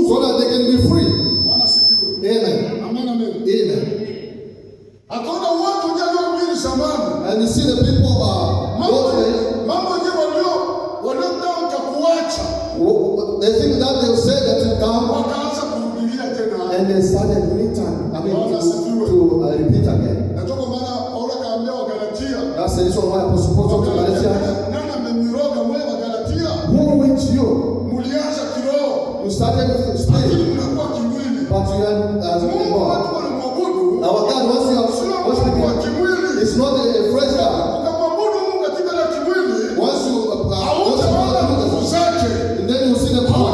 So that they can be free. Amen. Amen. And you see the people they think that they'll say that you come and they started return. To repeat again. That's the reason why I'm supposed to Galatia. Who went you? You started with the spirit, but you are as God. Our God wants you it's not a fresh God. Once you and then you see the power,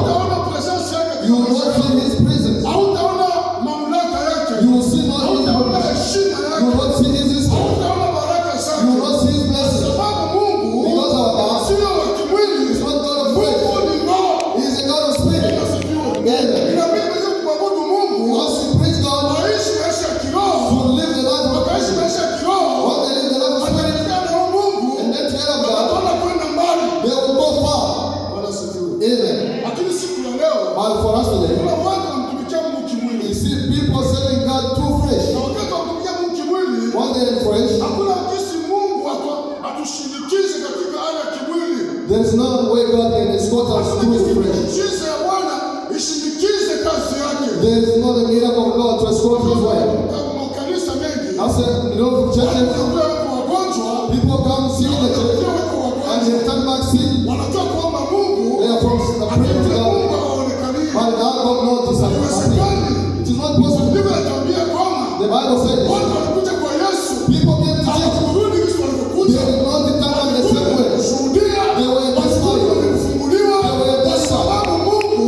you will not see His presence. You will see not His presence. You will not see His history. You will not see His blessings. Because our God is not God of flesh. He is a God of spirit. Once you praise God, to live the life of Christ. Once they live the life of spirit, and then together with God, they will go far. Amen. But for us today, you see people serving God too fresh. One day in fresh, there's no way God can escort us through fresh. There's not a miracle of God to escort His way. I said, churches, people come see the church and they come back sick. They are from the prayer to God. But God knows this. It is not possible. The Bible says people came to Jesus. They did not come the same way. They were desperate.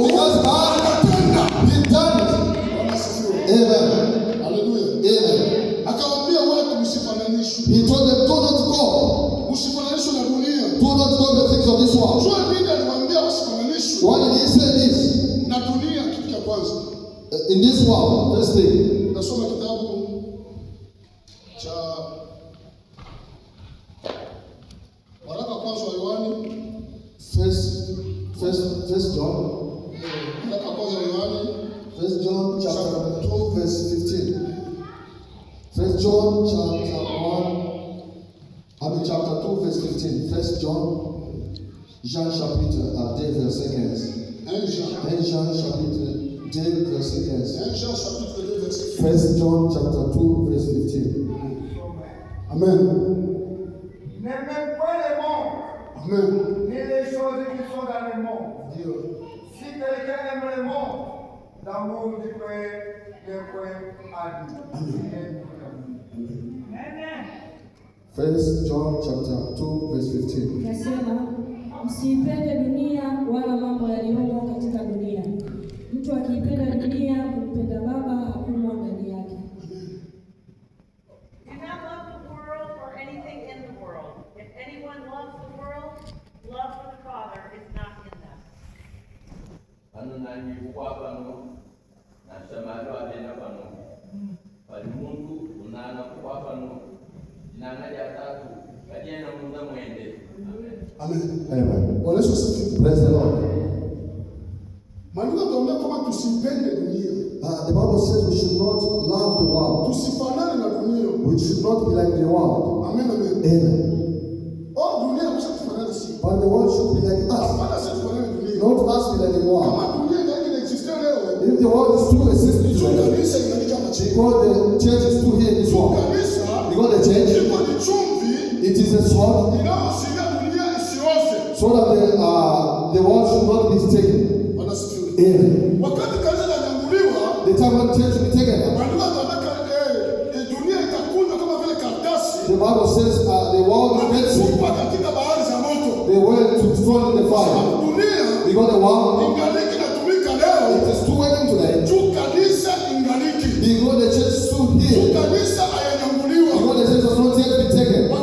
Because God did done it. Amen. Hallelujah. Amen. He told them, do not go. Do not go the things of this world. Why did He say this? In this world, let's see. First John. First John chapter 2 verse 15. First John chapter 1. Chapter 2 verse 15. First John. Jean chapitre 2 verset 15. 1 Jean chapitre 2 verset 15. First John chapter 2 verse 15. Amen. N'aimez pas le monde. Amen. Ni les choses qui sont dans le monde. Si quelqu'un aime le monde, l'amour du Père n'est point à lui. Amen. First John chapter 2 verse 15. Nasema msiipende dunia wala mambo yaliyomo katika dunia. Mtu akiipenda dunia kumpenda Baba hakumo ndani yake. Do not love the world or anything in the world. If anyone loves the world, love for the Father is not in them. Anunani kukwapano na shamalo adena pano. Bali mundu unana kukwapano. Inangalia tatu kadiana munda mwende. Amen. Amen. Praise the Lord. The Bible says we should not love the world. We should not be like the world. Amen. Amen. But the world should be like us. Not us be like the world. If the world is too existing today, because the church is too here in this world, because the church, it is a sword, so that the world should not be taken. Amen. The time when church will be taken up, the Bible says the world will get sick. They were to thrown in the fire. Because the world, it is too working today. Because the church stood here. Because the church has not yet been taken. The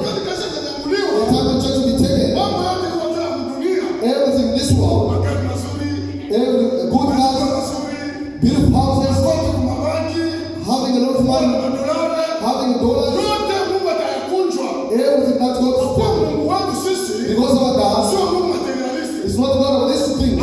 time when church will be taken, everything in this world, every good house, beautiful houses, having a lot of money, having dollars, everything that God has done. Because our God is not God of this thing.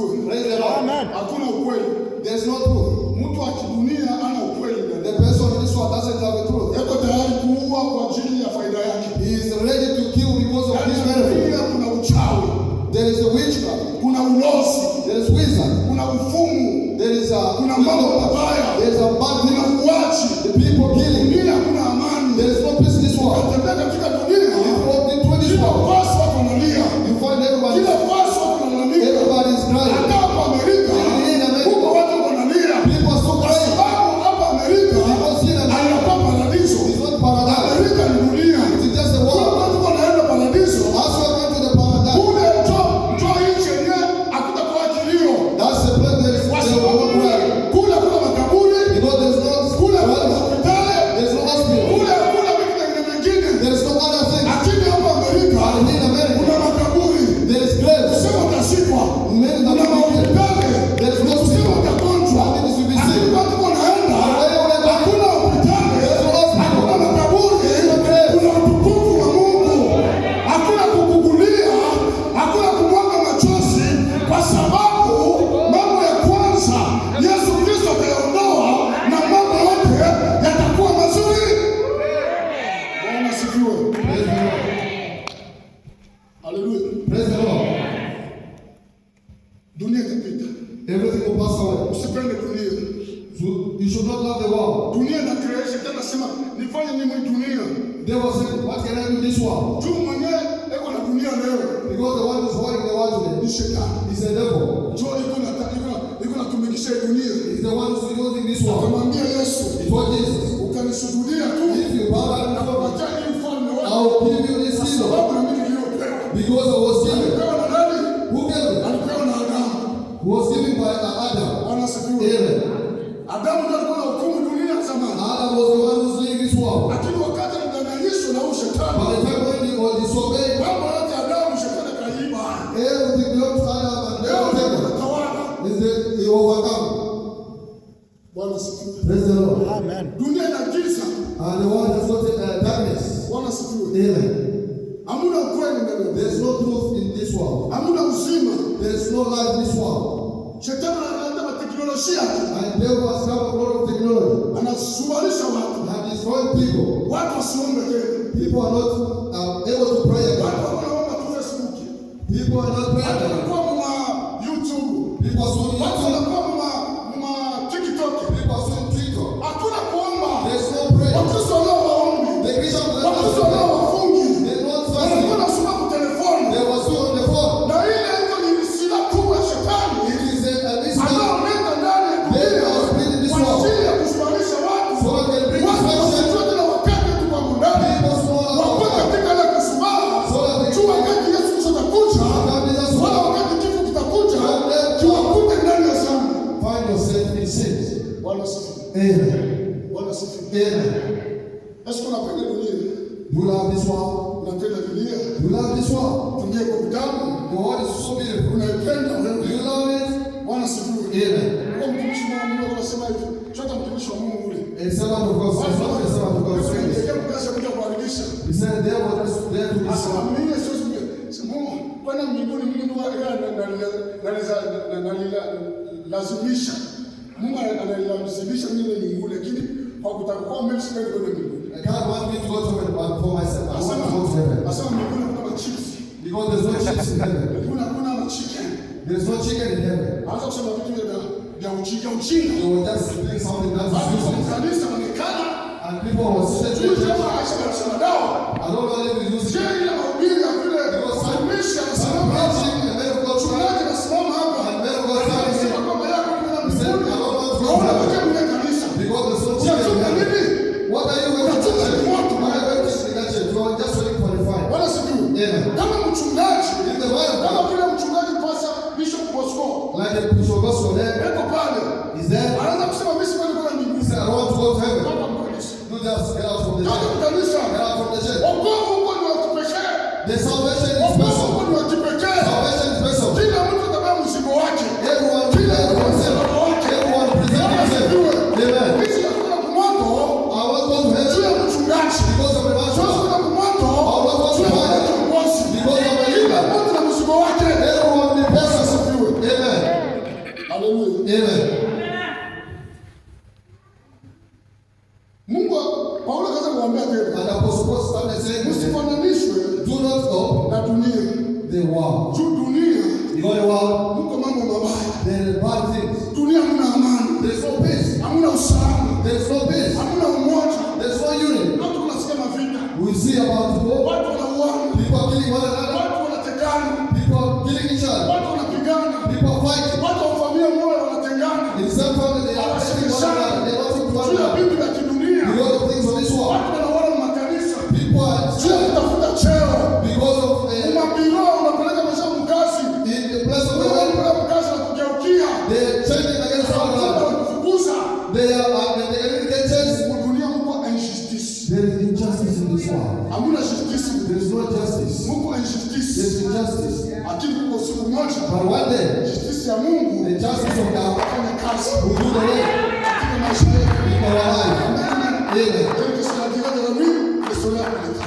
Praise the Lord. Amen. Hakuna ukweli. There is no truth. Mtu wa kidunia ana ukweli ndani. The person in this world doesn't have the truth. Yuko tayari kuua kwa ajili ya faida yake. He is ready to kill because of his benefit. Kuna uchawi. There is a witchcraft. Kuna ulozi. There is wizard. Kuna ufumu. There is a kuna mambo mabaya. There is a bad thing. Kuna uachi. The people killing. Dunia kuna amani. There is no peace in this world. Unatembea katika dunia. You walk into this world. Basi watu wanalia. You find everybody. Kila basi watu wanalia. Everybody is crying. Hata hapa Amerika. Huko watu wanalia. People are so crying. Sababu hapa Amerika. Because in America. Hayakuwa paradiso. It's not paradise. Amerika ni dunia. It's just a world. Watu wanaenda paradiso. As we are going to the paradise. Kule njoo nchi yenyewe hakutakuwa kilio. That's the place there is no cry. Kule kuna makaburi. Because there is no kule kuna hospitali. There is no hospital. Kule kuna vitu vingine. There is no other thing. Lakini hapa Amerika. And in America. Kuna makaburi. There is graves. Sema utashikwa. Kuna hospitali. There is no sema utagonjwa. Lakini watu wanaenda. Hakuna hospitali. Hakuna makaburi. Kuna utukufu wa Mungu. Hakuna kukugulia. Hakuna kumwaga machozi. Kwa sababu mambo ya kwanza Yesu Kristo atayaondoa na mambo yote yatakuwa mazuri. Bwana sifiwe. Haleluya. Praise the Lord. Dunia itapita. Everything will pass away. Usipende dunia. You should not love the world. Dunia na creation tena sema nifanye nini dunia? They will say, what can I do in this world? Tu mwenyewe eko na dunia leo. Because the one who's holding the world today Ni shetani. is the devil. Jo iko na tumikisha dunia. He's the one who's using this world. Akamwambia Yesu, It was Jesus. ukanisujudia tu. If you bow down before me, Acha hii mfalme wako. I will give you this kingdom. Sababu na mimi niliyopewa. Because I was given. Alipewa na nani? Who gave it? Alipewa na Adamu. Who was given by Adam. Bwana sifiwe. Amen. Adamu ndiye alikuwa hukumu dunia zamani. Adam was the one who's leading this world. Lakini wakati alidanganyishwa na huyo shetani. By the time when he was disobeyed, Mambo yote Adamu shetani kaiba. everything belonged to Adam and Leo everything anatawala. is he overcome. Bwana sifiwe. Praise the Lord. Amen. Dunia ina giza. And the world has got darkness. Bwana sifiwe. Amen. Hamuna ukweli ndani. There is no truth in this world. Hamuna uzima. There is no life in this world. Shetani analeta teknolojia. And the devil has come a lot of technology. Anasubarisha watu. And destroying people. Watu wasiombe tena. People are not able to pray Watu again. wanaomba tu Facebook. People are not praying Watu again. wanakuwa mwa YouTube. People are suing Watu YouTube. wanakuwa mwa TikTok. People are suing Twitter. Hakuna kuomba. There is no prayer. Wakristo wanao waombi. The Christian Wakristo wanao wafungi. they are not Wanakuwa fasting. nasoma kwa telefoni. They were suing on the phone. Na ile iko ni silaha kubwa ya shetani. It is a mystery. Anaoleta ndani ya They dunia are spreading this kwa world. ajili ya kushwarisha watu. So they can bring Watu destruction. wasijue na wakati tu kwa mundani. People small Wakuwe katika ile kusubaha. So that they Tu wakati Yesu Kristo atakuja. Wala wakati kifo kitakuja. Kiwakute ndani ya zambi. find yourself in sin. Bwana sifiwe. Amen. Bwana sifiwe. Amen. Yesu unapenda dunia. You love this world. Unapenda dunia. You love this world. Dunia kwa vitabu. The world is so beautiful. Unaipenda Do wewe. you love it? Bwana sifiwe. Amen. Kwa mtumishi wa Mungu anasema hivi. Chota mtumishi wa Mungu ule. A servant of God is not a servant of God. Ndio mkaza kuja kuharibisha. He said the devil is there to Sasa destroy. mimi sio Mungu. Kwani mbinguni mimi ndio lazimisha. Mungu analazimisha mimi ni Mungu lakini kwa kutakuwa mimi sipendi kwenda mbinguni. I can't want me to go to heaven, but for myself, I want to go to heaven. Asema mbinguni kuna chips. Because there's no chips in heaven. Kuna chicken. There's no chicken in heaven. Hata kusema vitu vya ujinga. You will just doing something that's useless. Kanisa wanaonekana And people will say to tu you, kama Aisha dawa. I don't know if you use Je, ile mahubiri ya vile mtumishi anasimama hapa. preaching, and men of God Mchungaji anasimama hapa. and men of God Anasema standing kwamba yako kuna He said, mbinguni. I don't want to go Naona to heaven. waje mle kanisa. because there's no chicken in Unachunga heaven. nini? What are you waiting for? Why are you waiting to get church? You are just waiting for the fire. Wala sijui. Amen. Kama mchungaji, If the word of kama God, vile mchungaji Pastor Bishop Bosco, like a bishop gospel there, yuko pale. is there? Anaweza kusema mimi sipendi kwenda He mbinguni. said, I don't want to go to heaven. Kama mkanisa. Do just get out from the Kama church. mkanisa. Get out from the church. Wokovu huko ni wa kipekee. The salvation is Wokovu personal. huko ni wa kipekee. Salvation is personal. Kila mtu atabeba mzigo wake. Everyone Kila present mtu himself. mzigo wake. Everyone present Bwana himself. asifiwe. Amen. Sisi hakuna kumoto. I want to go to Juu heaven ya mchungaji. because of the Sasa master. kuna kumoto. Juu ya kiongozi. Because of the Kila leader. mtu na mzigo wake. Everyone will be Bwana personal. asifiwe. Amen. akamwambia tena. And Apostle Paul started saying, msifananishwe, do not go na dunia, the world. Juu dunia, you know the world, mko mambo mabaya. There are bad things. Dunia hamna amani. There is no peace. Hamna usalama. There is no peace. Hamna umoja. There is no unity. Watu wanasema vita. We see about war. Watu wanauana. People are killing one another. Watu wanatekana. People are killing each other. Watu wanapigana. People are fighting. Watu wa familia moja wanatengana. In some family they are fighting one another. They want to do one another. Vitu vya kidunia. Because of things of this world. Watu wanaona makanisa. People are kutafuta cheo. Because of mabiro unapeleka maisha mkazi. In the place of the world. Mkazi na kugeukia. They are changing against one another. They are getting changed. Dunia mko injustice. There is injustice in this world. Hamuna justice. There is no justice. Mko injustice. There is injustice. Lakini mko siku moja. But one day, justice ya Mungu, the justice of God, will do the work. Katika maisha yetu. In our life. Amen.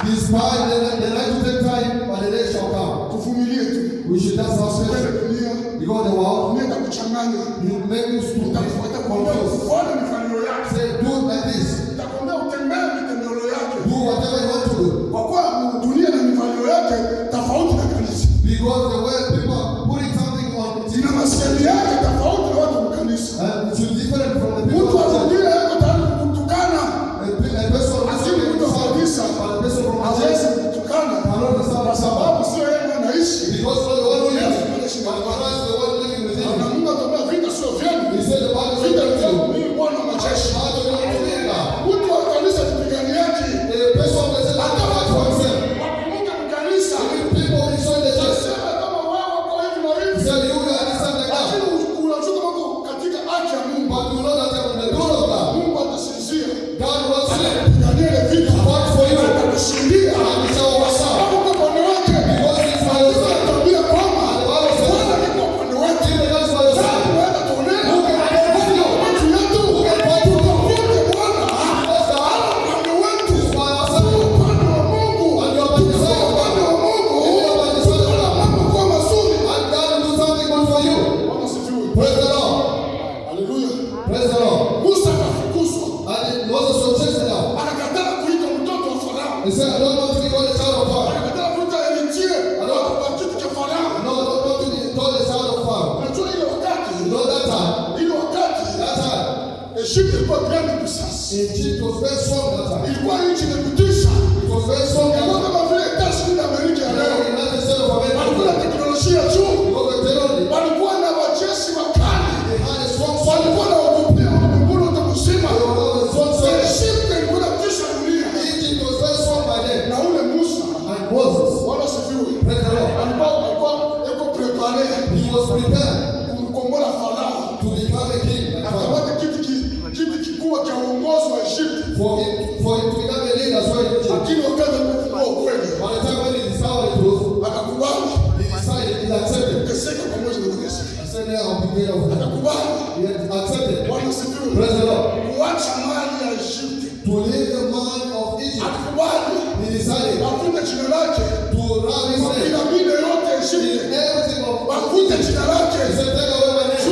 Despite the right to take time, but the day shall come. Tuvumilie tu. We should just have faith. Because the world will make you stupid. Say, do like this. Do whatever you want to do. Because the way people are putting something on it, and it's different from the people. A person from the person from because all the world is but otherwise the world living with him. He said the Bible said that the person that said that for himself. Even people who join the church. He said you will understand like that. But you know that in the throne of God, God wants to fight for you. And he shall overcome. Because it's by your side. He said, I don't want to be called a child of Pharaoh. I don't want to be called a child of Pharaoh. You know that time? Egypt was very strong that time. It was very strong that time. United States of America. Because the terrorists. They had a strong soldier. Egypt was very strong by then. And Moses. He was prepared to become a king. For him to become a leader as well in Egypt. By the time when he discovered the truth, he decided, he accepted. He said, yeah, I'll be there. He accepted. Praise the Lord. To leave the man of Egypt, he decided to run his name. Everything of he said, take away my name.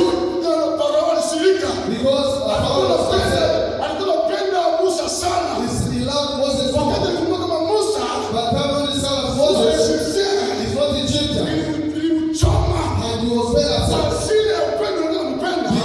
Because Pharaoh was upset. He loved Moses too. But Pharaoh, the son of Moses, is not Egyptian. And he was very upset. Because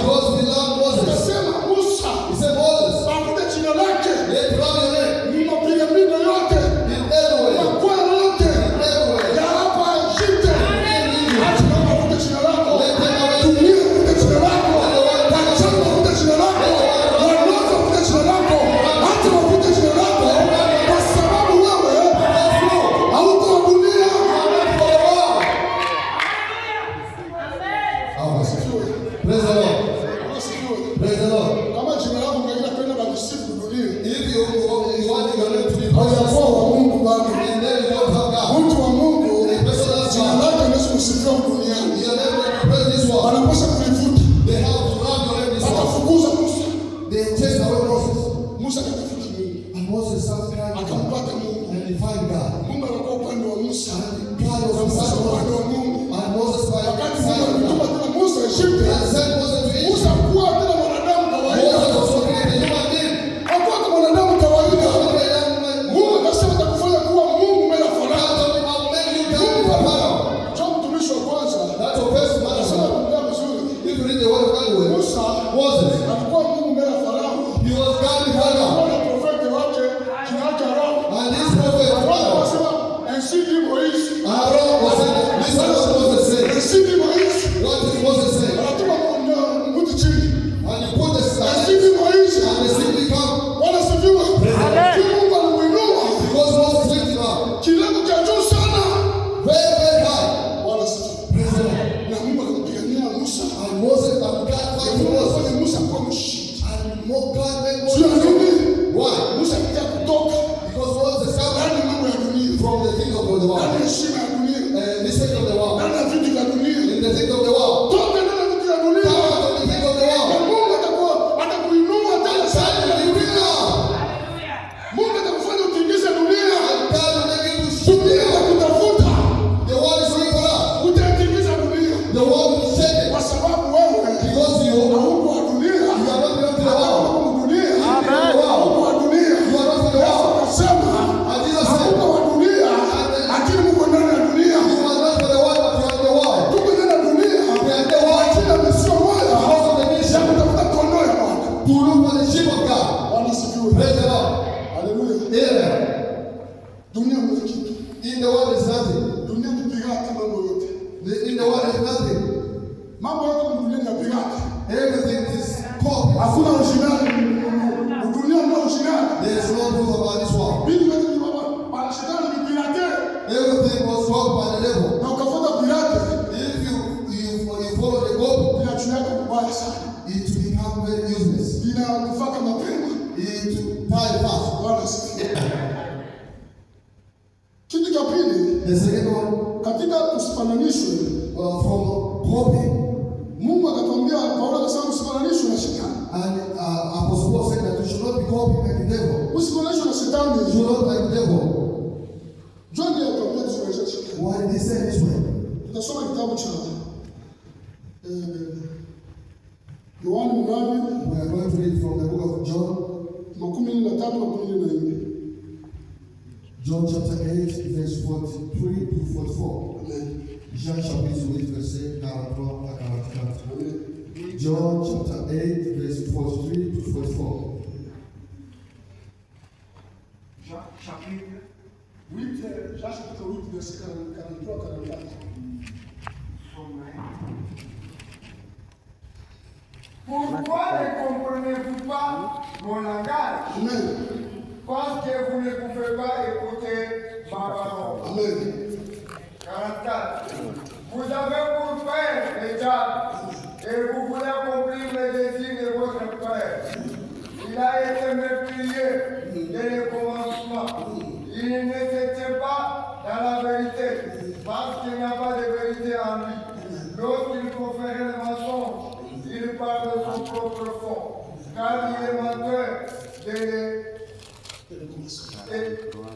heshima ya dunia. Respect of the world. Ndani ya vitu vya dunia. In the things of the world. Toka ndani ya vitu vya dunia. Out of the things of the world. Na Mungu atakuinua tena sana ya dunia. Mungu atakufanya utingishe dunia. God will make you to Dunia shoot itakutafuta. the world is looking for us. Utatingisha dunia. The world will shake it. Kwa sababu wewe Because you hauko wa dunia. are not belong to the world. Dunia. Amen. Hauko wa dunia. You are not for the world. Akasema And Jesus said, hauko wa dunia. Lakini Mungu ndani ya dunia. you are not for the world, but you are in the world. Tuko ndani ya dunia. We are in the world. Kila misio moja. Because of the Ya mission kutafuta kondoo ya Bwana. to look for the sheep of God. Bwana sifiwe. Praise the Lord. Haleluya. Amen. Dunia ni kitu. In the world is nothing. Dunia ni pirata mambo yote. In the world is nothing. Mambo yote ni dunia ni pirata. Everything is called. Hakuna ushindani. Dunia ndio ushindani. There is no proof about this world. Bibi wetu ni baba. Bwana shetani ni pirate. Everything was taught by the devil. Na ukafuata pirate. If you follow the goal, Inachuaka kubaya sana. it will become very useless. Inakufaka mapema. It will die fast. Bwana sifiwe. Kitu cha pili, The second one, katika tusifananishwe, from copying, Mungu akatuambia, Paulo akasema usifananishwe na shetani. and Apostle Paul said that you should not be copying like the devil. Usifananishwe na You shetani. should not like the devil. John ndiye atuambia tusifananishwe na shetani. Why did he say this way? Tutasoma kitabu cha Yohana mlango We are going to read from the book of John, 13:14. John chapter 8, verse 43 to 44. Amen. Jean chapitre 8, verset 43 à 44. Amen. John chapter 8, verse 43 to 44. Jean chapitre 8, verset 43-44. Pourquoi ne comprenez-vous pas mon langage? Amen. Parce que vous ne pouvez pas écouter ma parole. Amen. 44. Vous avez pour père les diables et vous voulez accomplir les désirs de votre père. Il a été meurtrier dès le commencement. Il ne se tient pas dans la vérité parce qu'il n'y a pas de vérité en lui. Lorsqu'il confère le mensonge, il parle de son propre fond, car il est menteur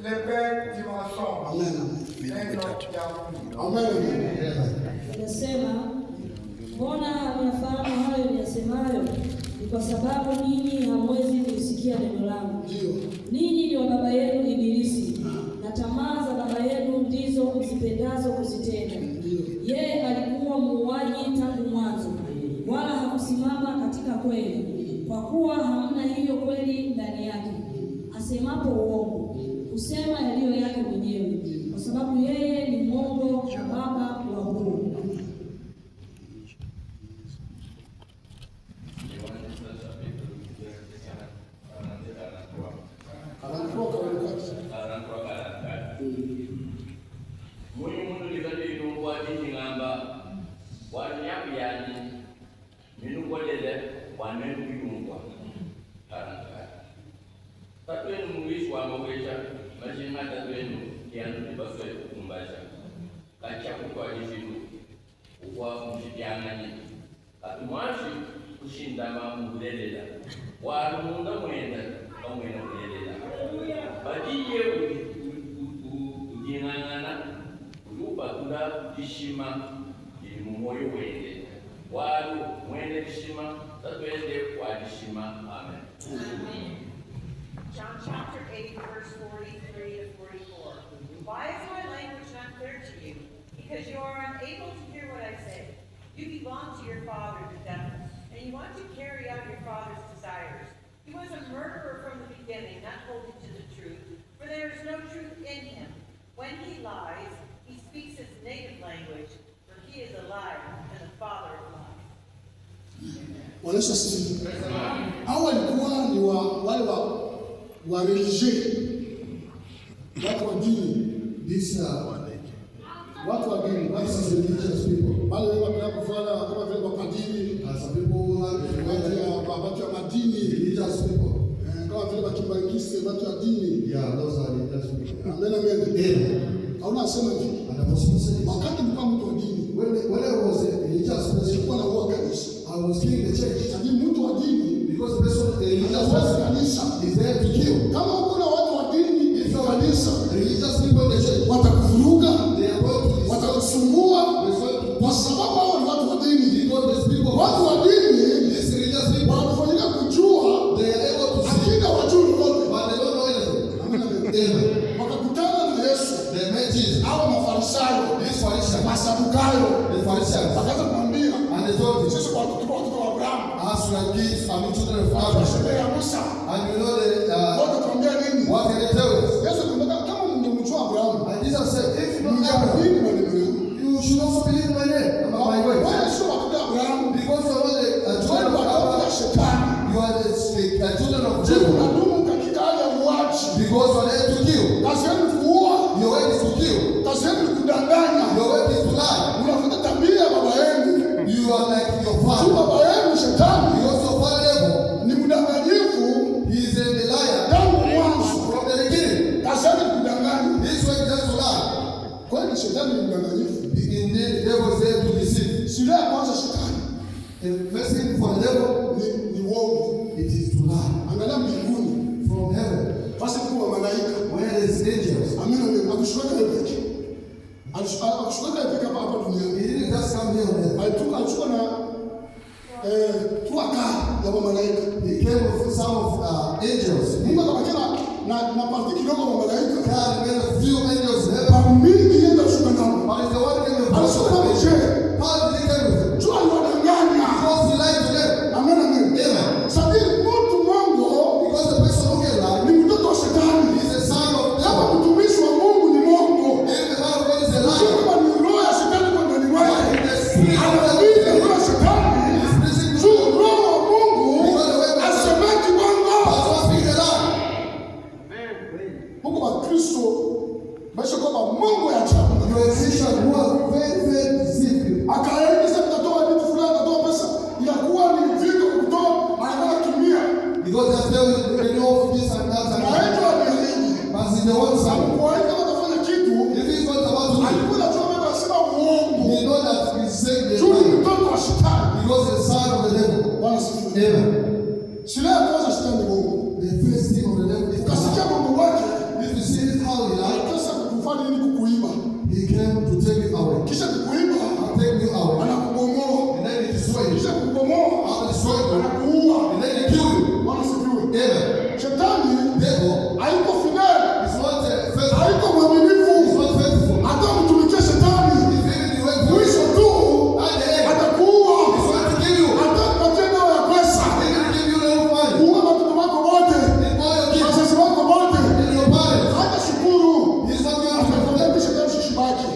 le père du mensonge. Amen. Amen. Amen. Inasema, mbona hamyafahamu hayo niyasemayo? Ni kwa sababu ninyi hamwezi kusikia neno langu. Ninyi ni wa baba yenu Ibilisi, na tamaa za baba yenu ndizo mzipendazo kuzitenda. Yeye alikuwa muuaji tangu mwanzo, wala hakusimama katika kweli, kwa kuwa hamna hiyo kweli ndani yake. Asemapo uongo, husema yaliyo yake mwenyewe, kwa sababu yeye ni mwongo na baba wa uongo. Mundu livadi nungwa ngamba wanyapi yani minungwa dele wanenu kidungwa karanga tatwenu muishwa mawesha majina tatwenu yanu dibaswe kumbasha kacha kwa jisinu kwa mshitiangani atumwashi kushinda mamudelela walumunda mwenda kamwena kudelela badiye ujingangana ulupatula kishima ili mumoyo wende walu mwende kishima tatwende kwa kishima. Amen. Amen. John chapter 8, verse 43 to 44. Why is my language not clear to you? Because you are unable to hear what I say. You belong to your father, the devil, and you want to carry out your father's desires. He was a murderer from the beginning, not holding to the truth, for there is no truth in him. When he lies, he speaks his native language, for he is a liar and the father of lies. Wanaisha sisi. Hao walikuwa ni wale wa religieux. Watu wa dini. These Watu wa dini, watu wa religious people. Wale wanapenda kufanya kama vile mapadiri, some people who are watu wa madini, religious people. kama vile wakibangise watu wa dini. Yeah, those are religious people. Amen, amen. Hauna asema hivi. And the apostle said, Wakati nilikuwa mtu wa dini, when I was a religious person, nilikuwa na uoga kanisa. I was killing the church. Lakini mtu wa dini, Because the person, a religious person, kanisa is there to kill. kama kuna watu wa dini, If you are kanisa religious people in the church, watakuvuruga, they are going to watakusumbua, kwa sababu hao ni watu wa dini. because these people, Watu wa dini these religious people, wanafanyika kujua, they are able to see, lakini hawajui lolote. but they don't know anything. Amen. Wakakutana na Yesu They met Jesus. au Mafarisayo, These Pharisees, Masadukayo, the Pharisees, wakaanza kumwambia, and they told him, sisi watoto wa Abrahamu, as we are kids, I mean children of Abraham, sherehe ya Musa, and you know wote tuambia nini? what can they tell us? Yesu akamwambia, kama mngemjua Abrahamu, And Jesus said, if you don't have mngeamini maneno yangu. you should also believe my name, my way. Wewe sio watoto wa Abrahamu, Because you are not the children wewe of watoto wa Abraham, Shetani. you are the children of Je, Jacob. unadumu katika hali ya uachi? Because you are there to kill. Kazi yenu ni kuua, Your work is to kill. kazi yenu ni kudanganya. Your work is to lie. Unafuata tabia ya baba yenu. You are like your Tu father. baba yenu Shetani Because your father devil, ni mdanganyifu he is a liar tangu mwanzo. from the beginning. Kazi yake ni kudanganya. His work is just to lie. Kwani Shetani ni mdanganyifu? Indeed, the devil is there to deceive. Silaha ya kwanza Shetani The first thing for the devil, ni uongo. it is to lie. Angalia mbinguni, From heaven, basi kwa malaika. where there is angels, Amina, akushuka peke. Akushuka peke hapa duniani. he didn't just come here on earth. Alichukua na tuaka ya malaika. He came with some of angels. Mungu akabakia na parti kidogo wa malaika. God made a few angels in heaven. Mingi yenda kushuka nao. But it's the one came with Alishuka na mche. How did he come with it? Jua aliwadanganya. Because he lied to them. Amen, amen. Amen. Sabiri mtu Mungu Because the person who can lie ni mtoto wa Shetani. is a son of Kama devil. mtumishi wa Mungu ni Mungu. If the man of God is a Sio liar, kama ni roho ya Shetani kwa ndani mwake. the spirit of the Anabii devil roho ya Shetani. is pleasing to Juu God. roho wa Mungu asemeki Mungu. That's what speaks the lie. Mungu wa Kristo maisha kwamba Mungu ya chapa. You are a Christian who are very, very deceived. Akaeleza mtatoa vitu fulani, mtatoa pesa. Inakuwa ni vitu kutoa anataka tumia. Because they tell you they know this and that and Na that. hiyo aliahidi. But in the one side, Kwa hiyo kama atafanya kitu, if he's not about to do, alikuwa anatoa mambo anasema uongo. he know that he's saying the Juu ni lie. mtoto wa Shetani. Because the son of the devil. Bwana sifiwe. Amen. Silaha ya kwanza Shetani ni Mungu. The first thing of the devil is Ukasikia Mungu wake, if you see it how he lied, pesa kukufanya ili kukuiba. he came to take it away. Kisha kukuiba, I'll take you away. anakubomoa. And then he destroy you. Kisha kukubomoa, I'll destroy you. anakuua. And then he kill you. Bwana sifiwe. Amen. Shetani Devil haiko fidel, is not faithful. haiko He's mwaminifu. not faithful. Hata mtumikia Shetani, He's even the way to mwisho tu at the end. atakuua. He's going to kill you. Hata kupatia dawa ya pesa, He's going to give you no money. kuua watoto wako wote, In all your gifts. wazazi wako wote. In your parents. Hata shukuru. He's not going to Atakwambia mimi Shetani shishibaki.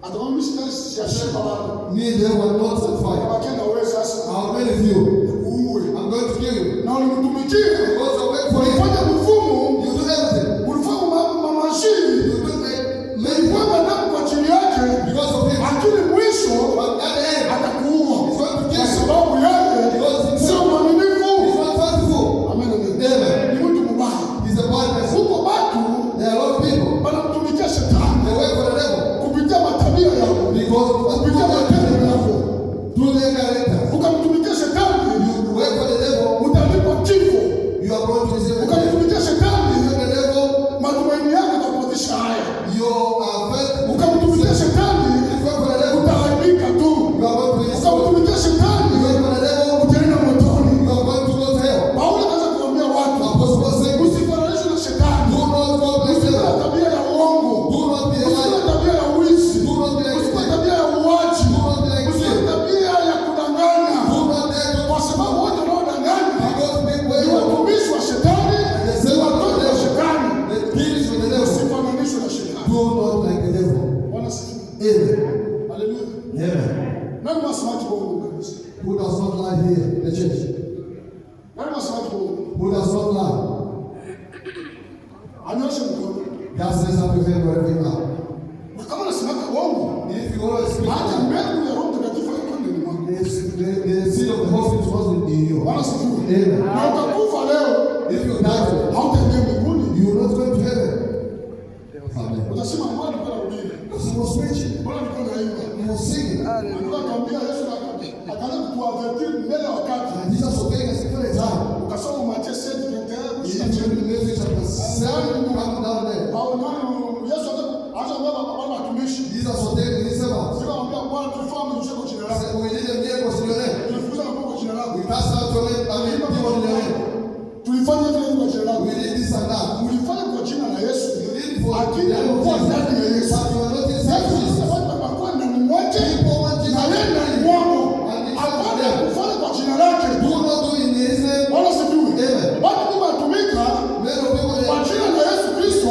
Atakwambia mimi Shetani siyashiba bado. me. They were not satisfied. Atabakia na wewe sasa. How many of you? Uue. I'm going to kill you. Na ulimtumikia. Because I wait for you. Ulifanya mfumo, You do everything. ulifanya mashini. You do make Ulifanya damu kwa ajili yake. because of him. Lakini mwisho But at the end, atakuua. he's going to Kwa kill you. sababu yeye sio He's mwaminifu. not faithful. Amen. Amen. Ni mtu mbaya. He's a bad person. Huko watu There are a lot of people. wanamtumikia Shetani They work for the devil. kupitia matabia yao, Because kupitia matendo yao. through their character. Ukamtumikia Shetani, You work for the devil. utalipwa kifo. You are going to receive a death. Ukamtumikia You Shetani, work for the devil. matumaini yako yatakupatisha haya. Your faith. Ukamtumikia Shetani, You work for the devil. utaharibika tu. You are going to receive. Ukamtumikia Shetani, You work for the devil. utaenda motoni. You are going to go to hell. Paulo anaweza kuambia watu, Apostle Paul said, usifananishwe na Shetani. do not go with Usiwe na devil. tabia ya uongo. Do not be a Usiwe na liar. tabia ya wizi. Do not be like Usiwe na thief. tabia ya uwaji. Do not be like Usiwe na thief. tabia ya kudanganya. Do not dare to Kwa sababu wote wanaodanganya because big way ni watumishi wa Shetani, ni watoto wa Shetani. the deals with the devil. Usifananishwe na Shetani. Do not like the devil. Bwana sifiwe. Amen. Haleluya. Amen. Nani msemaji Mungu kabisa? Who does not lie here in the church? Nani msemaji Mungu? Who does not lie? Anyoshe mkono. Just raise up your hand wherever you are. Na kama unasemaka uongo, If you always speak, hata mbegu ya Roho Mtakatifu haiko ndani mwako. the seed of the hospital wasn't in you. Bwana sifiwe. Amen. Na utakufa leo, If you die today, hautaingia mbinguni. you will not go to heaven. Utasema mbona nilikuwa nahubiri? He was preaching. Mbona nilikuwa naimba? He was singing. Alikuwa akamwambia Yesu akaanza kutuadvertir mbele ya wakati. And Jesus was telling us before the time. Ukasoma Mathayo 7:21. He entered in Matthew chapter 7, come down there. Au nani Yesu akaanza baba watumishi. Jesus was telling his servants. Sasa anambia Bwana tufahamu njia kwa jina lako. We need a miracle in your name. Tulifuza na kwa jina lako. We cast out your name, I mean, demon in your name. Tulifanya vile kwa jina lako. We need this and that. Tulifanya kwa jina la Yesu. You need for Akili kwa ndani ya Yesu. But you are not inside Jesus. Kwa ndani mwake People want Jesus. na yeye ndani mwako. Hapana kufanya kwa jina lake. Do not do in his name. Wala sijui. Amen. Watu kama watumika Many of people kwa jina la Yesu Kristo,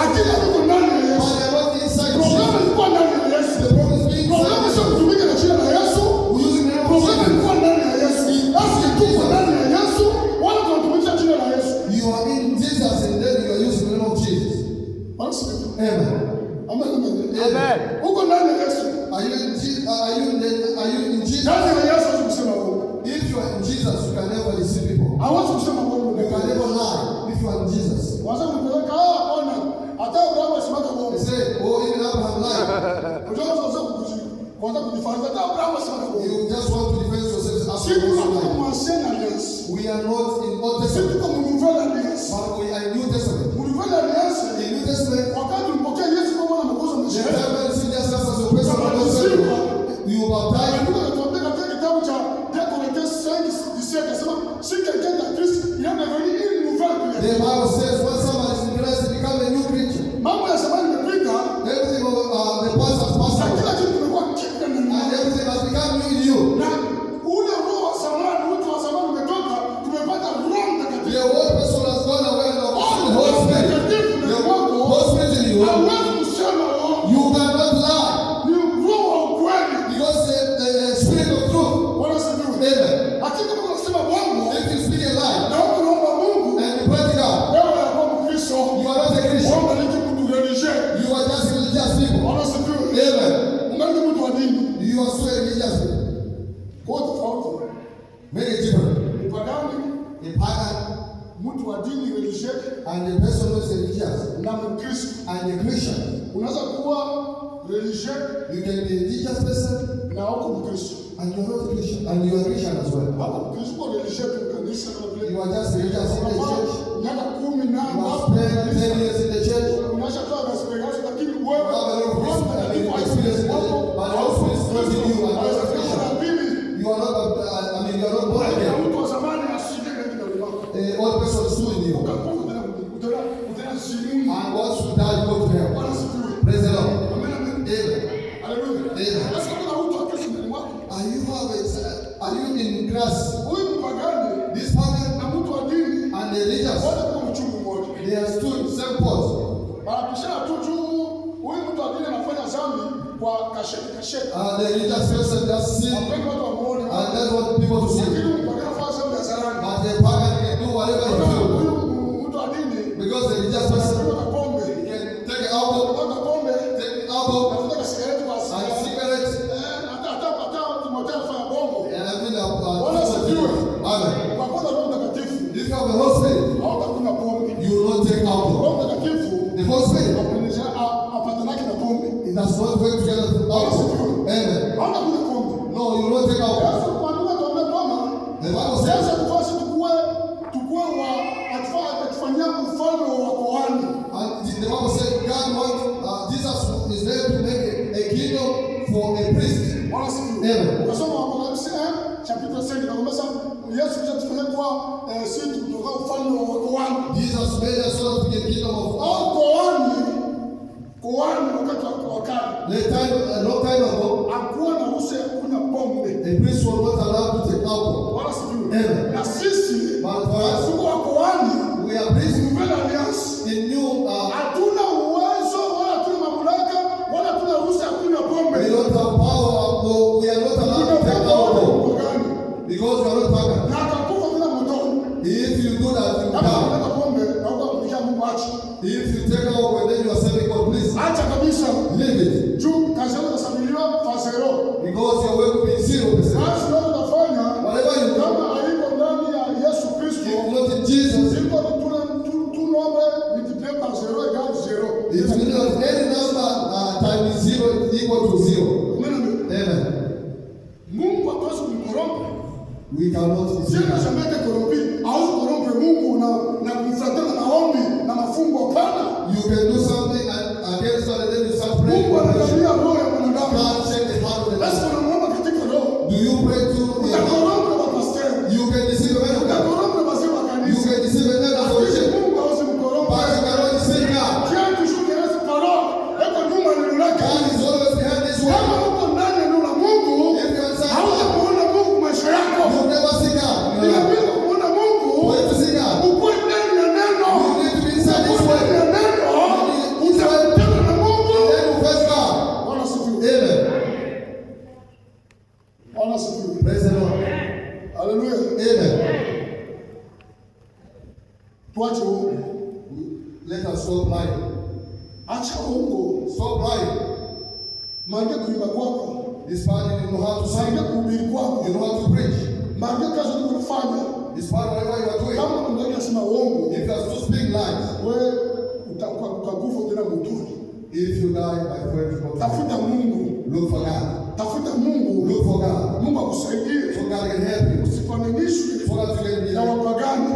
akili iko ndani ya Yesu. but they are not inside Problema Jesus. ilikuwa ndani ya Yesu. The problem is being Problema inside sio kutumika na jina la Yesu. We're using the name of Problema Jesus. ilikuwa ndani ya Yesu. Basi tuko ndani ya Yesu, wala tunatumikisha jina la Yesu. You are in Jesus and then you are using the name of Jesus. Wala sijui. Amen. Amen. Amen. Uko ndani ya Yesu. Are you in Jesus? Are you in Jesus? Ndani ya Yesu hawezi kusema uongo. If you are in Jesus, you can never deceive people. Hawezi kusema uongo. You can never lie if you are in Jesus. Waza kunipeleka Bwana. Hata Abrahamu asimaka uongo. They say, oh, even Abraham lied. Unajua sasa kwanza kujifanya hata Abrahamu asimaka uongo. You just want to defend yourself as Sisi you tuko lie. kwa ancien alliance. We are not in Old Sisi Testament, tuko mu nouvelle alliance. but we are in New Testament. Mu nouvelle alliance. In New Testament, Wakati ulipokea Yesu kama Bwana mwokozi wa maisha the yako. time when you see Jesus as your personal Lord, you baptize. Mungu anatuambia katika kitabu cha 2 Corinthiens 5:17 anasema si quelqu'un de Christ, il a devenu une nouvelle The créature. Bible says when somebody is in Christ, they become a new creature. Mambo ya zamani yamepita, Everything of the past has passed na away. kila kitu kimekuwa kipya ndani And yako. everything has become new in you. Na ule roho wa zamani, mtu wa zamani umetoka, tumepata Roho Mtakatifu. The old person has gone away and the Holy Spirit. The Holy Spirit in you. Hauwezi kusema uongo. You cannot lie. Ni roho wa ukweli. Because the spirit of truth. Bwana asifiwe. Amen. Lakini kama unasema uongo, If you speak a lie na huko unaomba Mungu, and you pray to God, wewe unakuwa Mkristo. you are not a Christian. Uomba ni kitu religieux. You are just religious people. Bwana asifiwe. Amen. Ungali mtu wa dini. You are so religious people. Kwa tofauti. Very different. Mpagani, A pagan mtu wa dini religieux and the person who is religious na Mkristo. and a Christian. Unaweza kuwa religieux You can be a religious person na huko Mkristo. and you are not a Christian. And you are a Christian as well. Hapo Mkristo kwa religieux tu kanisa kama vile. You are just religious in the church. Miaka 10 na You have spent 10 years in the church. unashatoa experience lakini You wewe have a lot of experience in the church. But the Holy Spirit is not in you and you are a Christian. You are not, you are not born again. Mtu wa zamani asije katika ulimwengu. Old person is still in you. And once you die, you go to hell. Praise the Lord. Amen. Are you in grass? This pagan and the religious, they are stood in same pot. The religious person just sin, and that's what people to see. But the pagan can do whatever he feels. Because the religious person can take alcohol, and cigarettes, and everything Amen. If you have the Holy Spirit, you will not take alcohol. The Holy Spirit, it does not work together with alcohol. Amen. No, you will not take alcohol. The Bible says, and the Bible says God wants Jesus is there to make a kingdom for a priest. Amen. Jesus made us so that we can kingdom of a long time ago, a priest was not allowed to take alcohol. Amen. But for us, we are priests in new. We don't have power, or we are not allowed to take alcohol because we are not pagan. If you do that, you die. If you take alcohol, then you are serving God. Please leave it because your work will be 0%. Whatever you do, if not in Jesus, equal to 0. Amen. Amen. Mungu hapaswi kumkorompa. We cannot Sio nasema korompi, au korompe Mungu na kumfuatana na maombi na mafungo hapana. You can do something against God and then you start praying. Mungu anaangalia roho ya mwanadamu. God check the heart of the Basi man. unamuomba katika roho. Do you pray to the heart? Utakorompa kwa pastor. You can deceive a man of God. Utakorompa basi kwa You kanisa. can deceive a man of worship. Mungu hawezi kumkorompa. But you cannot deceive God. Kiatu shule ya parole. Hapo nyuma neno lake. God is always behind this Kama word. uko ndani ya neno la Mungu, If you are inside God, hautamuona Mungu maisha yako. you never see God. Inabidi kuona Mungu. Wait to see God. Ukue ndani ya neno. You need to be inside this Ukue ndani word. ya neno. Utakutana na Mungu. Then you face God. Bwana sifiwe. Amen. Bwana sifiwe. Praise the Lord. Haleluya. Amen. Tuache uongo. Let us stop lying. Acha uongo. Stop lying. Mange kuimba kwako. This part you know how to Mange sing. kuhubiri kwako. You know how to preach. Mange kazi unayofanya. This part whatever you are doing. Kama mndani asema uongo, If you are to speak lies, wewe utakufa tena motoni. if you die, my friend, you go Tafuta to Mungu. look for God. Tafuta Mungu. Look for God. Mungu akusaidie. So God can help you. Usifananishwe So that you can be na wapagani.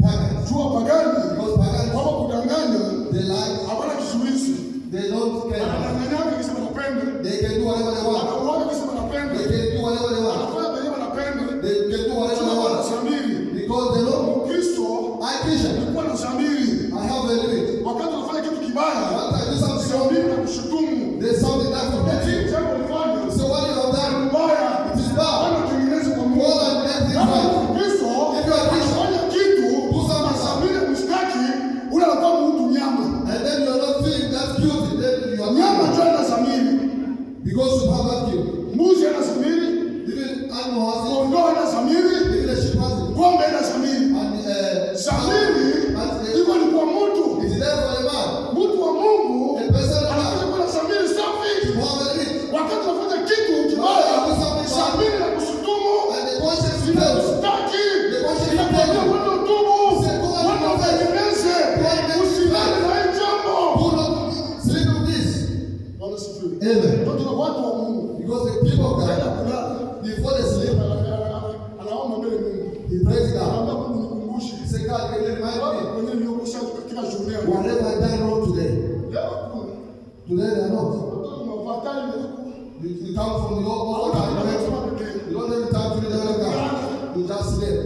pagans. Jua wapagani. Because pagans, Kama kudanganya, they lie, hapana kizuizi. they don't care. Anadanganyaka kisema napenda. They can do whatever they want. Anauaga kisema napenda. They can do whatever they want. Anafanya penye wanapenda. They can do whatever they want. Samiri. Because they know, Kristo I Christian, alikuwa na Samiri. I have a limit. Wakati unafanya kitu kibaya, Once I do something wrong, Samiri na kushutumu. there's something that will get you. Jambo ulifanya. So what you have done, Mbaya. it is bad. Hana tengeneza kwa Mungu. More than everything Kama right. Kristo If you are Christian, anafanya kitu, do something Samiri mshtaki, ule anakuwa mtu nyama. and then you are not feeling that guilty, then you are Nyama not. tu ana Samiri. Because you have that guilt. Mbuzi ana Samiri. Even animal has it, Kondoo ana Samiri. even the sheep has it. Ng'ombe ana Samiri. And Samiri iko ni kwa mtu. it is there for a man. Mtu wa Mungu A person of anakuja God kuwa na Samiri safi. to have a limit. Wakati unafanya kitu kibaya, Samiri na kushutumu, And the conscience rebels. inakustaki, The conscience inakwambia rebels. kwenda utubu, Say, go and kwenda utengeneze, usilale na hii jambo. Do not sleep with this. Bwana sifiwe. Amen. Ndio watu wa Mungu. Because the people of Anaenda God, kulala. before they sleep, Anaomba mbele Mungu. he prays God. Anaomba Mungu nikumbushe. He says, God, can you remind me Wenyewe niliokusha katika shughuli yangu. whatever I done wrong today? Leo kuna Today they are not. watoto mafatani ndio You come from the old time. You don't have time to read the word of God. You just sleep.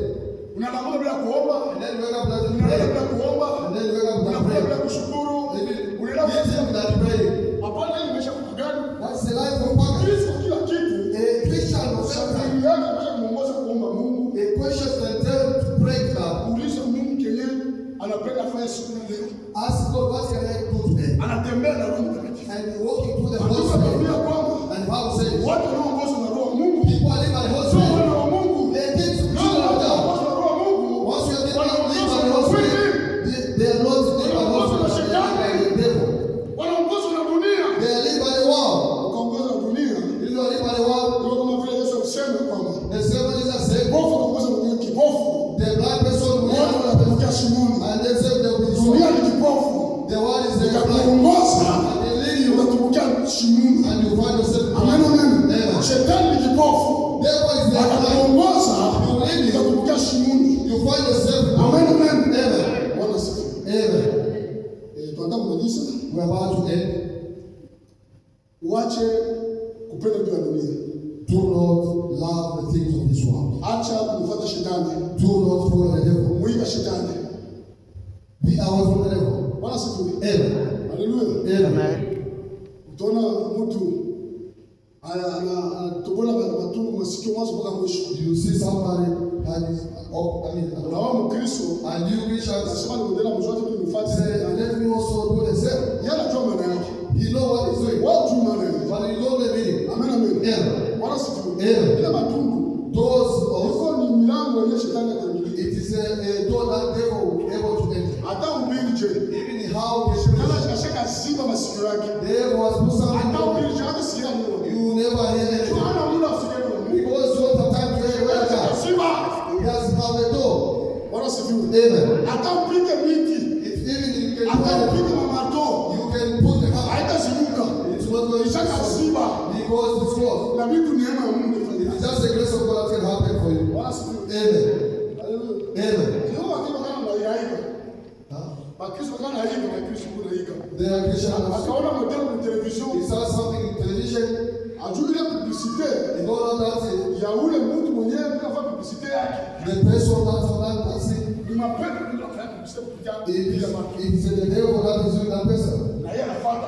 unalala bila kuomba, And then you wake up without unalala praying. bila kuomba, And then you wake up without unakula bila praying. kushukuru. Even Unalala eating without praying. hapana, hii imesha kupagana. That's the life of pagans. Kristo kila kitu. A Christian of every time. Safari yake imesha kumuongoza kuomba Mungu. A Christian can tell him to pray God. Kuuliza Mungu kenye anapenda afanye siku ya leo. Ask God, what can I do today? Anatembea na Roho Mtakatifu. And walking through the Holy Andiko linaambia Spirit. kwamba And the Bible says, watu wanaoongozwa na Roho wa Mungu people are living by the Holy sio Spirit. wana wa Mungu. They think to Kama children of God. wanaoongozwa na Roho wa Mungu, Once you are living by wanaongozwa the na Holy mwili, Spirit, they are not living by the Holy Spirit, they are living by the devil. wanaongozwa na dunia. They are living by the world. Ukaongoza na dunia, If you are living by the world, ndio kama vile Yesu alisema kwamba the same Jesus said, kipofu akaongoza na kipofu, the blind person will watu enter, wanapelekea shimoni. and they say they will be Dunia destroyed. ni kipofu, The world is the blind, ikakuongoza and they lead you, unatumbukia shimoni. and you find yourself Amen, amen. Amen. Shetani ni kipofu, Devil is the blind. akakuongoza You lead you, ukatumbukia shimoni. you find yourself Amen, amen. Amen. Bwana sifiwe. Amen. Tunataka kumaliza. We're about to end. Uache kupenda vitu vya dunia. Do not love the things of this world. Acha kumfuata shetani. Do not follow the devil. Muiga shetani. Be away from the devil. Bwana sifiwe. Amen. Haleluya. Amen. Utaona mtu anatobola matundu masikio mwanzo mpaka mwisho. You see somebody that is, Na wao Mkristo and you Christians anasema ni modela mzuri tu nifuate. say, let me also do the same. Yeye anajua maana yake. He know what he's doing, Wao tu maana yake. but he know the meaning. Amen, amen. Amen. Bwana sifiwe. Amen. Ile matundu Those of huko ni milango yenye shetani ataingia. it is a door that devil will able to enter. Hata ubiri je. Even how the Shetani spirit, anashaka ziba masikio yake. devil has put Hata something. ubiri je hata sikia neno. You never hear anything Hana muda usikie neno. because you don't have time to hear the word of God. Ziba. He has have a door. Bwana sifiwe. Amen. Hata upige miti. If even you can Hata do upige mamato. you can put the hammer. Haitazimuka. It's not going to Ishaka be ziba. God. Na vitu neema ya Mungu ifanyike. It's just the grace of God that can happen for you. Bwana sifiwe. Amen. Haleluya. Amen. Leo watu kana na yaiba. Huh? Bakristo kana yaiba na Kristo kuna yika. They are Christians. Akaona modelo kwa television. He saw something in television. Ajua publicité. He don't know that Ya ule mtu mwenyewe anafanya publicité yake. the person that's on that person. Ni mapepo ndio anafanya publicité kupitia It ile mapepo. is the devil that is doing that person. Na yeye anafuata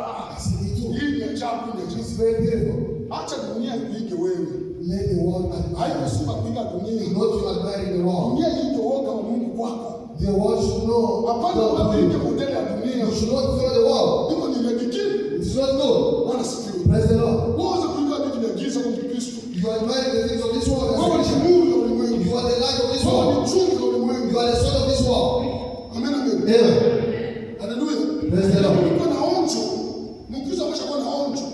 hii ni ajabu ni ajabu. It's very beautiful. Acha dunia ikuige wewe. Let the world admire. Haikosema kuiga dunia. Not to admire the world. Dunia hii woga wa Mungu kwako. The world should know. Hapana unapoiga modeli ya dunia. You should not follow the world. Niko nimekikiri. It's not good. Bwana sifiwe. Praise the Lord. Wewe kuiga vitu vya giza kwa Kristo. You admire the things of this world. Wewe ni Mungu wa ulimwengu. You are the light of this Wewe world. ni chumvi wa ulimwengu. You are the son of this world. Amen amen. Amen. Haleluya. Praise the Lord. Niko na onjo. Mkristo ameshakuwa na onjo.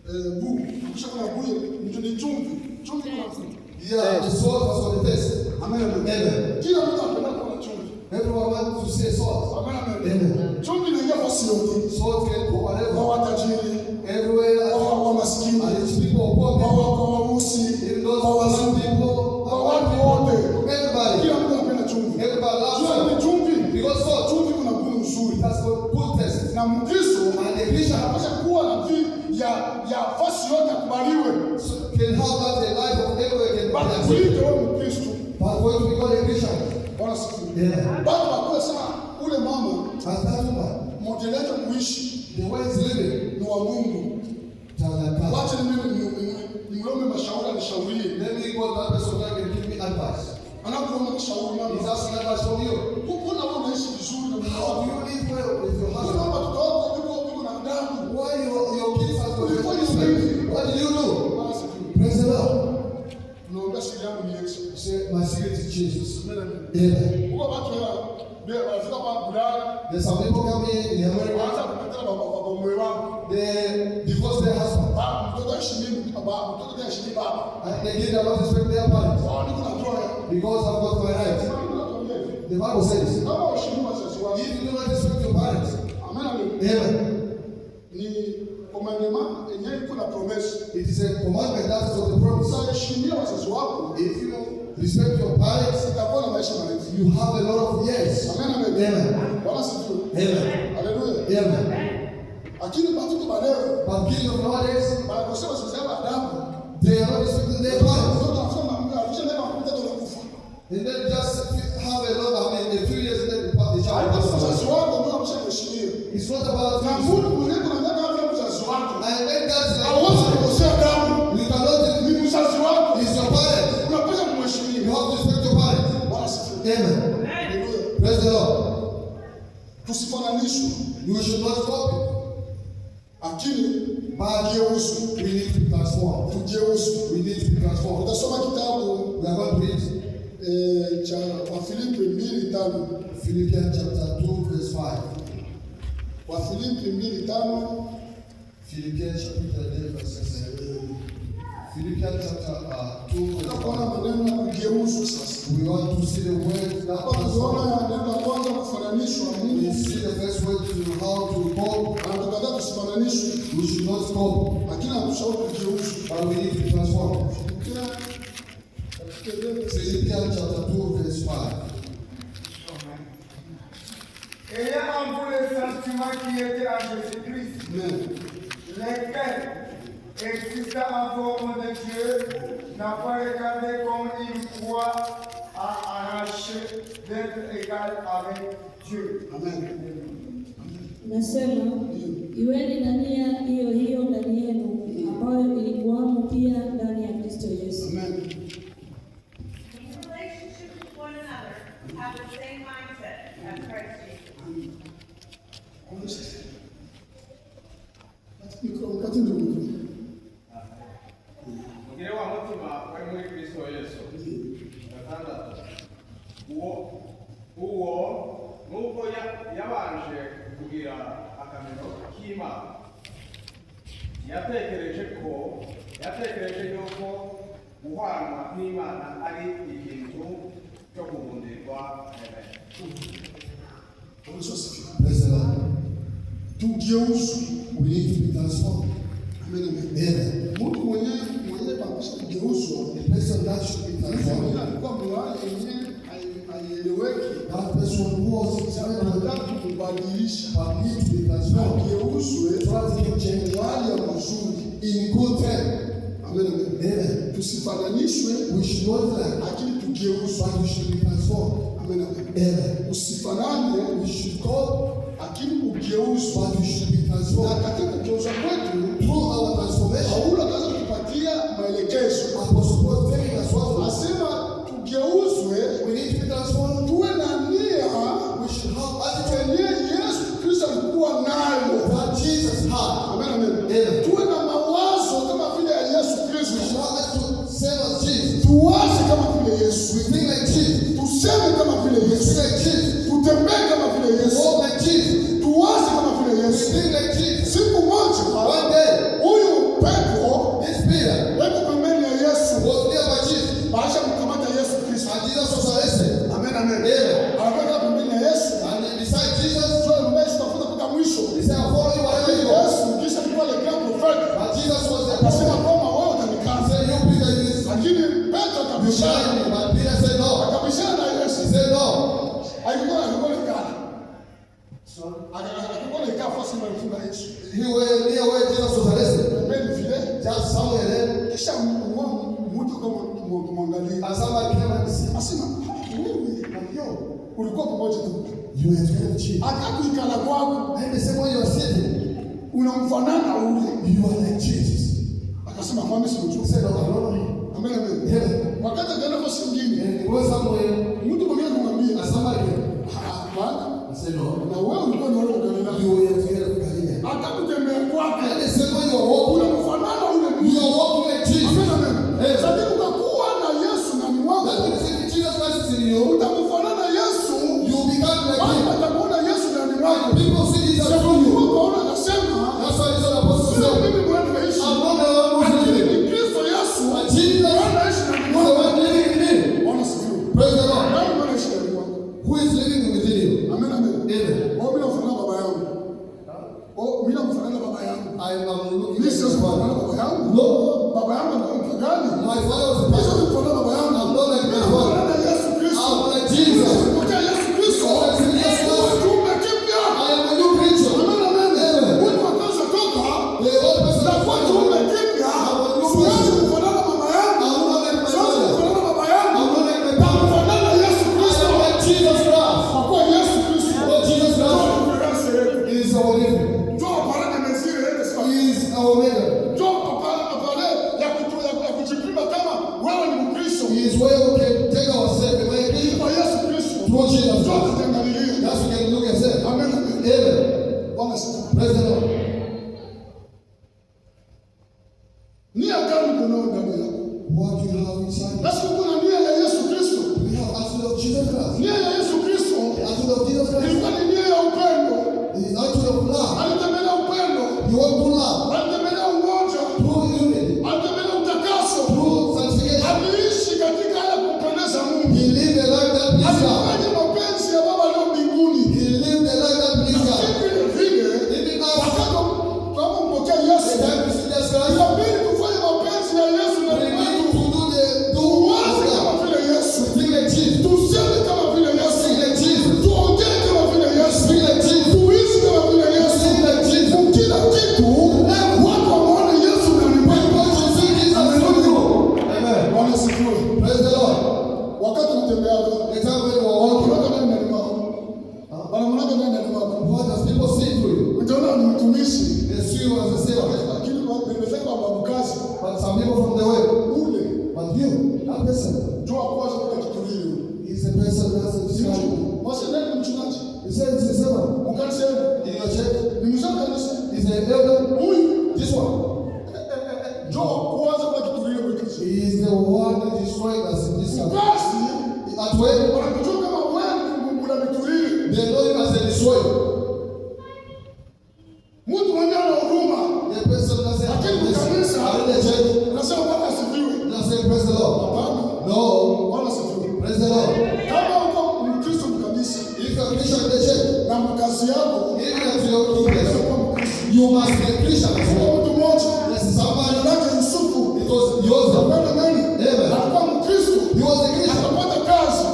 Ameshakuwa na buye. Mtu ni chumvi. Chumvi kuna mafuta. Yeah, the salt was for the test. Amen amen. Amen. Kila mtu anapenda kuwa chumvi. Everyone wants to say salt. Amen amen. Amen. Chumvi inaingia fasi yote. Salt can go Kwa whatever. watajiri, Everywhere. kwa maskini, And it's people poor people. kwa weusi, Even those kwa who are wazungu, people. kwa watu wote. Everybody. Kila mtu anapenda chumvi. Everybody loves Jua ni salt. chumvi. Because salt. Chumvi kuna nguvu nzuri. It has got good taste. Na Mkristo And the Christian anapaswa kuwa na ya fasi yote akubaliwe. can have that the life of everywhere can Bali be. kuite wewe Mkristo. But when we become a Christian, Bwana sifiwe. yeah. Bado wakuwe sana ule mama As that woman, modeli yake kuishi the way he's living, ni wa Mungu. Talaka. Wacha nimlome mashauri anishaurie. Let me go to that person that can give me advice. Anapoona mashauri He's mama. asking advice from you. Mbona wewe unaishi vizuri na How do Mungu? you live well with your Mbona husband? watoto wako wako na adabu? Why your kids are going Before to you respect? leave. What did you do? Bwana sifiwe. Praise the Lord. Naomba siri yangu ni Yesu. Say, my secret is Jesus. Amen. Amen. Huko watu wanafika kwa Bulaya, There's some people coming in wanaanza America, kupatana baba mwe wao. they divorce their husband. Mtoto heshimini baba, mtoto heshimini baba. And they give them not respect their parents. Wao niko na toa. Because I've got my right. The Bible says, Kama heshimini wazazi wao. if you do not respect your parents, Amen amen. amen. Ni commandement yenyewe iko na promise. It is a commandment that is of the promise. Sasa heshimia wazazi wako. If you respect your parents, Utakuwa na maisha marefu. you have a lot of years. Amen amen. Amen. Bwana sifiwe. Amen. Haleluya. Amen. Lakini watoto badeo But kids of nowadays, wanakosema sasa adabu. they are not respecting their parents. Mtoto anasema alishaenda kwa mtoto anakufa. And then just have a lot, a few years and then the child passes Mzazi away. wako ndio ameshamheshimia. It's not about Na you. Mungu mwenyewe kunataka awe mzazi wako. And then that's Hauwezi like, kukosea damu. you cannot, Ni mzazi wako. it's your parents. Unapaswa You kumheshimia. have to respect your parents. Bwana sifiwe. Amen. Haleluya. Praise the Lord. Tusifananishwe. You should not copy. Lakini But geuzwe. we need to be transformed. Tugeuzwe. We need to be transformed. Utasoma kitabu We are going to read cha Wafilipi 2:5. Philippians chapter 2, verse 5. Wafilipi 2:5. Philippians chapter 11, verse 7. Philippians chapter 2, verse Tunakuona 5. maneno ya kugeuzwa sasa. We want to see the word that Hapa tunaona transforms. neno la kwanza kufananishwa na We Mungu. see the first word to how to call. Anataka tusifananishwe. We should not call, Lakini anatushauri kugeuzwa. but we need to be transformed. Philippians Philippians chapter 2, verse 5. Ayant en vous le sentiment qui était en Jésus-Christ, lequel, existant en forme de Dieu, n'a pas regardé comme une proie à arracher d'être égal avec Dieu. Nasema iweni na nia hiyo hiyo ndani yenu, ambayo ilikuwamo pia ndani ya Kristo Yesu. Amen. In relationship with one another, have the same mindset as Christ Jesus. mugire wa mutima wari muri Kristo Yesu. Gatandatu. Uwo nubwo yabanje kugira akamero k'Imana, yatekereje yuko guhwana n'Imana ari ikintu cyo guhundirwa. Praise the Lord. tugeuzwe. We need to be transformed. Amen. Mtu mwenyewe pakisha kugeuzwa, The person that should be transformed, alikuwa mwali yenyewe haieleweki. that person was Anataka kubadilisha. but need to be transformed. Geuzwe So that he can change hali ya mazuri. in good time. Amen. Amen. Tusifananishwe, We should not like, lakini tugeuzwe. but we should be transformed. Amen. Amen. Usifanane, We should go, lakini ugeuzwe. but we should be Na transformed. katika kugeuza kwetu, Through our transformation, Paulo akaanza kutupatia maelekezo. Apostle Paul is telling us what Asema tugeuzwe, we need to be transformed. tuwe na nia We should have attitude yenye Yesu Kristo alikuwa nayo. that Jesus had. Amen, amen. Amen. Tuwe na mawazo kama vile ya Yesu We Kristo. should have attitude same as Jesus. Tuwaze kama vile Yesu. We think like Jesus. Tuseme kama vile We Yesu. think like Jesus. Tutembee kama vile We Yesu. walk like Jesus. Tuwaze kama vile We Yesu. think like Jesus. Siku moja One day, huyu Petro this Peter weko pembeni ya Yesu. was near by Jesus, Baasha mkamata Yesu Kristo. and Jesus was arrested. Amen, amen. Amen. Anakwenda pembeni ya Yesu. And beside Jesus, Sio mbele tutafuta mpaka mwisho. he said, "I'll follow you wherever you go." Yesu kisha alikuwa le grand prophète. But Jesus was the Akasema prophet. kwamba wewe He utanikaza. said, "You Peter, this Lakini Petro you akabishana. shine me." But Peter said, "No." Akabishana na Yesu. He said, "No." Alikuwa lekana. Alikuwa lekaa fasi malifunga Yesu. He was near where Jesus was arrested. Pembeni vile. Just somewhere there, Kisha mtu kama kumwangalia. and somebody came and said, Asema wewe "Yo, ulikuwa pamoja tu. you were together with Jesus." Akakuikala kwako And the same way you are sitting, unamfanana ule. you are like Jesus. Akasema mimi si He mtu. said, "No, I don't know him." Amen, amen. Yeah. Wakati akaenda kwa nyingine, And he was somewhere, mtu mwingine kumwambia, and somebody came. bwana, I said, "No, na wewe ulikuwa ni wale Galilaya. you were together with Galilee." Akakutembea kwake. And the same way you are walking, Unamfanana ule mtu. you are walking like Jesus. Amen, amen. Hey. Sasa ukakuwa na Yesu na ni That wako. means if Jesus Christ is in you, Utamfanana Yesu. you become like Watu him. watamuona Yesu na ni wako. People see Jesus Sasa through you. Paulo anasema, That's why he's an apostle sio said, mimi mwenyewe naishi. "I'm not the one who's Lakini living, ni Kristo Yesu. but Jesus Anaishi na ni is the wako. one living in me." Bwana sifiwe. Praise the Lord. Nani anaishi na ni wako? Who is living within you? Amen, amen. Amen. Oh, mimi nafanana baba yangu. Oh, mimi nafanana baba yangu. I am looking Mimi at sio this kufanana father. baba yangu. No, Baba yangu alikuwa mtu gani? my father was a Mimi sio pastor. kufanana baba yangu. I'm not like my father. Nafanana Yesu Kristo. I'm like Jesus. Kupokea Yesu Kristo. Yes, yes, yes. Kiumbe kipya. I am a new creature. Amen, amen. Amen. Mtu akaanza toka. The old person Na is kwa gone. kiumbe kipya. I'm a new Siwezi person. kufanana baba yangu. I'm not like my Siwezi father. kufanana baba yangu. I'm not like my Na father. kufanana Yesu I Kristo. am like Jesus Christ. Kwa kuwa Yesu Kristo. Oh, Jesus Christ. Ndio reference yetu. He is our living. Ndio parade mesiri yetu sasa. He is our maker. Ndio pale ya kujipima kama wewe ni Mkristo. He is where we can take ourselves and make it Kwa Yesu Kristo. through Jesus Ndio Christ. tutangalia. That's we can look at ourselves. Amen. Amen. Amen. Bwana sifa. Praise the Lord. Nia gani kuna ndani yako? What do you have inside? Basi kuna nia ya Yesu Kristo. We have attitude of Jesus Christ. Nia ya Yesu Kristo The attitude of Jesus Christ ilikuwa ni nia ya upendo. is attitude of love. Alitembelea upendo. You want to love Alitembelea umoja. through unity, Alitembelea utakaso. through sanctification. Aliishi katika hali ya kumpendeza Mungu. He lived a life that pleased God. Alifanya mapenzi ya Baba aliye mbinguni. He lived a life that pleased God. Vile vile Even us, wakati tunapompokea Yesu, the time we see Jesus Christ, inabidi tufanye mapenzi ya Yesu na we need kwetu. to do Tuwaze what kama God. vile Yesu. Think like Jesus. Tuseme kama vile Yesu. Think like Jesus. Tuongee kama vile Yesu. Think like Jesus. Tuishi kama vile Yesu. Think like Jesus. Kila kitu watu waone Yesu ndani mwetu. When you see Jesus through you. Amen. Bwana sifiwe. Praise the Lord. Wakati unatembeaga, The time when you are walking, wanaona nani ndani mwako? Wanaona nani ndani mwako? what does people see through you? Utaona ni mtumishi. They see you as a servant. Lakini wapendezeka kwa babukazi But some people from the way, ule but you, that person, ndio kwanza kwa kitulio. is a person that's a disciple. Wasa nani ni mchungaji? He said he's a servant. Mkanisa In your church, ni mzee kanisa. he's an elder. Huyu This one, ndio kwanza kwa kitulio kwa kanisa. he is the one that destroyed us in this country. Basi At where wanajua kama wewe kuna vitulio. they know you as a destroyer. Mtu mwenye ana huruma. The person doesn't have Lakini this. kanisa Out in the church, unasema Bwana asifiwe. not saying praise the Lord. Hapana. No, Bwana asifiwe. praise the Lord. Kama uko Mkristo mkanisa If you're a Christian in the church, na mkazi yako even at your unaweza kingdom, kuwa Mkristo. you must be a Christian as well. Kwa mtu mmoja The Joseph. Amen. Amen. Alikuwa Mkristo. He was a Christian. Akapata kazi.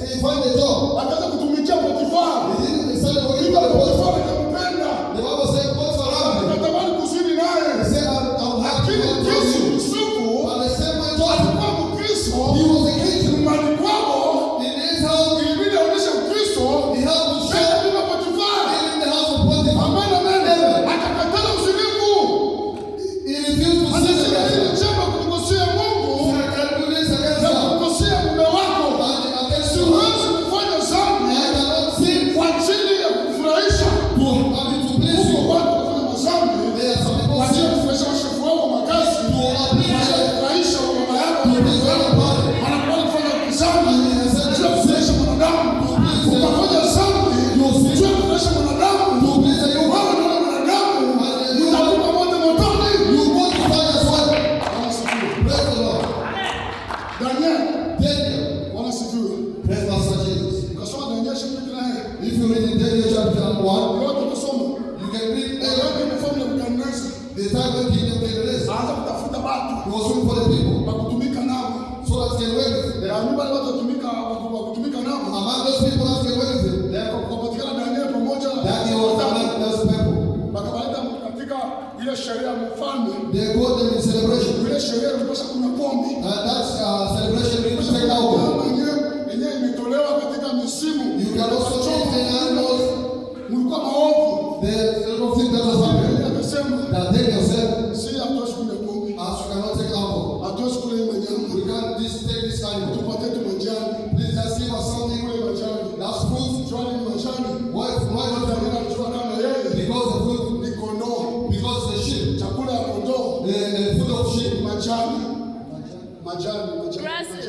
He found a job. Akaanza kutumikia Potifari. He started working for the Potifari Potiphar. akampenda. The Bible said Potiphar loved him. Akatamani kuzini He naye. said, I'm happy Lakini to Yesu you. Yusufu But the same way Joseph, alikuwa Mkristo. he was a Christian. Nyumbani kwao In his house, ilibidi aonyeshe Ukristo. he had to show Tena bila Potifari. in the house of Potiphar. Amen. Amen. Akakatana uzinifu. He refused to sin Anasema against hili God. njema kumkosea Mungu So I can do this against na God. kumkosea mume wako. And against you. Siwezi kufanya dhambi I cannot sin kwa ajili ya kufurahisha. to, I mean, to please Huko you. watu wanafanya madhambi There are some people kwa ajili ya sin kufurahisha washefu wao wa makazi, to appreciate, kufurahisha wa baba yako, to please your body. anakubali kufanya dhambi juu ya kufurahisha mwanadamu. Ukafanya dhambi juu ya kufurahisha mwanadamu, wewe ndio mwanadamu, utakuwa moto motoni. You go to fire as well. Bwana asifiwe. Praise the Lord. Daniel, Daniel. Bwana asifiwe. Praise Master Jesus. Ukasoma Daniel chapter 9. If you read in Daniel chapter 1, Yote ukasoma. you can read Yote mfalme Nebukadneza the time when King Nebuchadnezzar aanza kutafuta watu he was looking for the people wa kutumika nao. so that he can work with them. Na nyumba watu wa kutumika nao. Among those people that can work with him, Wakapatikana Daniel pamoja na Daniel was among those people. wakawaita katika ile sheria ya mfalme. They called them in celebration. Ile sheria ilipaswa kunywa pombe. And that's celebration means take alcohol. Kama yenyewe imetolewa katika misimu. You can also change the animals. Mlikuwa maovu. There's a lot of things that has happened. Akasema That Daniel said, si hatuwezi kunywa pombe. as you cannot take alcohol, Hatuwezi kula hii manyama. we can't just take this animal. Tupate tu majani. Please just give us something. Kule majani. That's food. Swali ni majani. Why not Daniel anachukua kama yeye because the food, ni kondoo. because the sheep, Chakula ya kondoo. the food of sheep, Majani.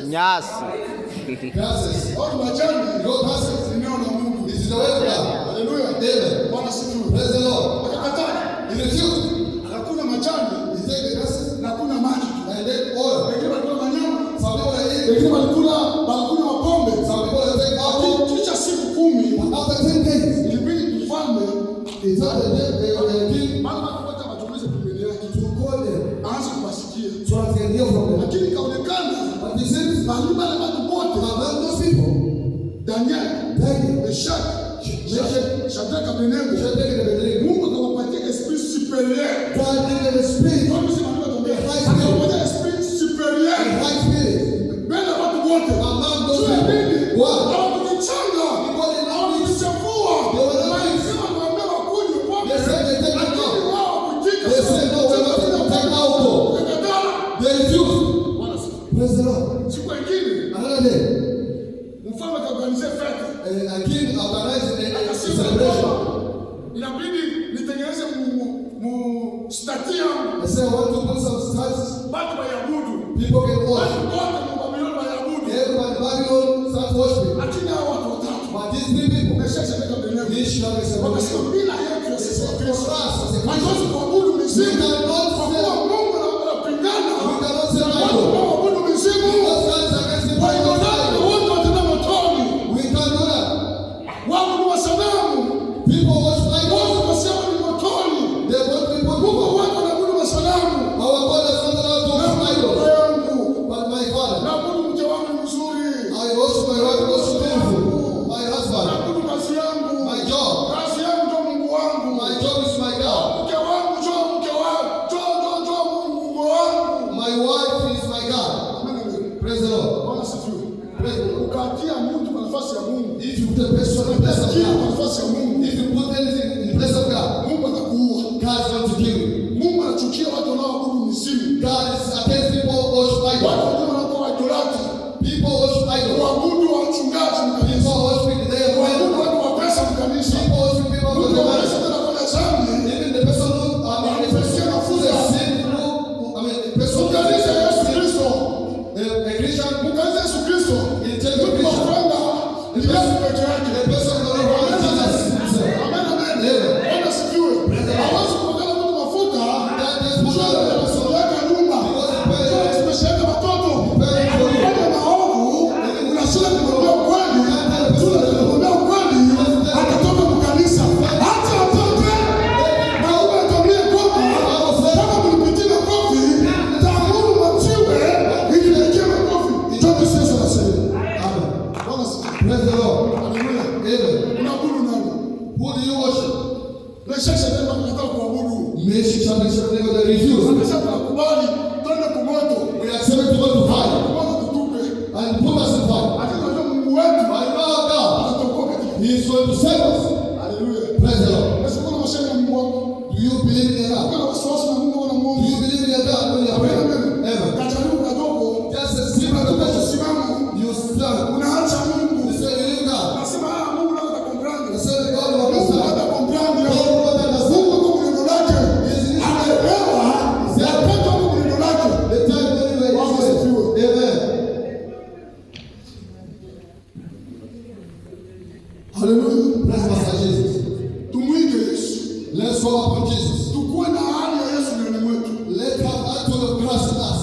Nyasi. grasses, Au majani. goat grasses. Ni neno la Mungu. This is the way of God. Haleluya. Amen. Bwana sifiwe. Praise the Lord. Akakataa. He refused. Hakuna majani He take the grasses na hakuna maji. and then oil. Wengine walikula manyama. Some people are eating. Wengine walikunywa mapombe. Some people are taking alcohol. Kisha siku 10 After 10 days, ilibidi mfalme he told the king mara kupata matumizi pembeni yake to call them aanze kuwasikia. so that he can hear from them. Lakini ikaonekana But he said, mbalimbali watu wote among those people, Daniel, Daniel, Meshaki, Meshach, Shadraka, Abednego, Shadrach, and Abednego, Mungu akawapatia esprit superieur. God gave them a spirit, Watu sema ndio tuambia. Akawapatia esprit a superieur. high spirit. Mbele ya watu wote. Among those Juu ya people, nini? what? Hawakujichanga. Because they know this. Hawakujichafua. They were not Walisema tuambie wakunywe pombe. They said they take it Lakini now. wao hawakutika. They said, no, we're not going to take alcohol. Wakakataa. They refused. Bwana sifiwe. Praise the Lord. Siku ingine Another day, mfalme akaorganize fete. a king organized a Akasema celebration. kwamba inabidi nitengeneze stati yangu. I said, I want to put some stars. Watu waabudu. People can watch. Watu wote wa Babiloni waabudu. Everybody in Babylon start worshiping. Lakini hao watu watatu. But these three people, Meshaki, Shadraka, Abednego. we shall be Wakasema celebrating. bila yetu ya sisi wa Kristo. For us as a Hatuwezi Christian, kuabudu we mizimu. cannot Kwa say, kuwa Mungu anapingana. we cannot say Watu Bible. wanaoabudu mizimu. Because God is against the Bible. Wainonani wote watenda motoni. We can't do that. Waabudu wasanamu. People worship idols. Wote wasema ni motoni. They want people to Mungu go. watu wanaabudu wasanamu. Our God has not allowed to worship idols. Yangu. But my father, Naabudu mke wangu ni mzuri. I worship my wife because she's beautiful. My husband, Naabudu kazi yangu. my job. Kazi yangu ndio Mungu wangu. My job is my God. Mke wangu ndio mke wangu. Ndio do you worship? Meshach Shadrach wanataka kuabudu. Meshach Shadrach they refuse. Wanasema tunakubali twende kwa moto. We accept to go to fire. Moto tutupe. And put us in fire. Akisema Mungu wetu, I know God. atatuokoa katika. He is going to save us. Hallelujah. Praise the Lord. Nasema kuna mashaka Mungu wako. Do you believe in God? Kuna wasiwasi na Mungu na Mungu. Do you believe in God when you are praying? Ever. Kajaribu kadogo. Just a simple question. Simama. You stand. Unaacha Mungu. You say you believe in God. Nasema Mungu anataka kumbrandi. You say God will Mungu understand. anataka kumbrandi. God will understand. Mungu kwa neno lake. Anaelewa. Yapata Mungu neno lake. The time when you are Bwana asifiwe. Amen. Hallelujah. Praise Master Jesus. Tumwige Yesu. Let's call upon Jesus. Tukuwe na hali ya Yesu ndani mwetu. Let have attitude of Christ in us.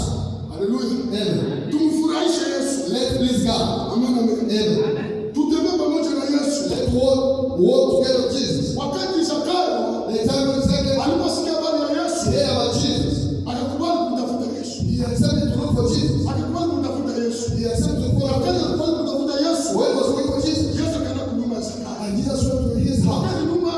Hallelujah. Amen. Tumfurahishe Yesu. Let's please God. Amen, amen. Amen. Tutembee pamoja na Yesu. Let's walk together with Jesus. Wakati Zakayo The time when second aliposikia habari ya Yesu, hear about Jesus, akakubali kumtafuta Yesu. he accepted to look for Jesus. Akakubali kumtafuta Yesu. He accepted to follow Wakati Jesus. alikubali kumtafuta Yesu, When he was looking for Jesus, Yesu akaenda kunyuma ya Zakayo. and Jesus went to his house. Wakati nyuma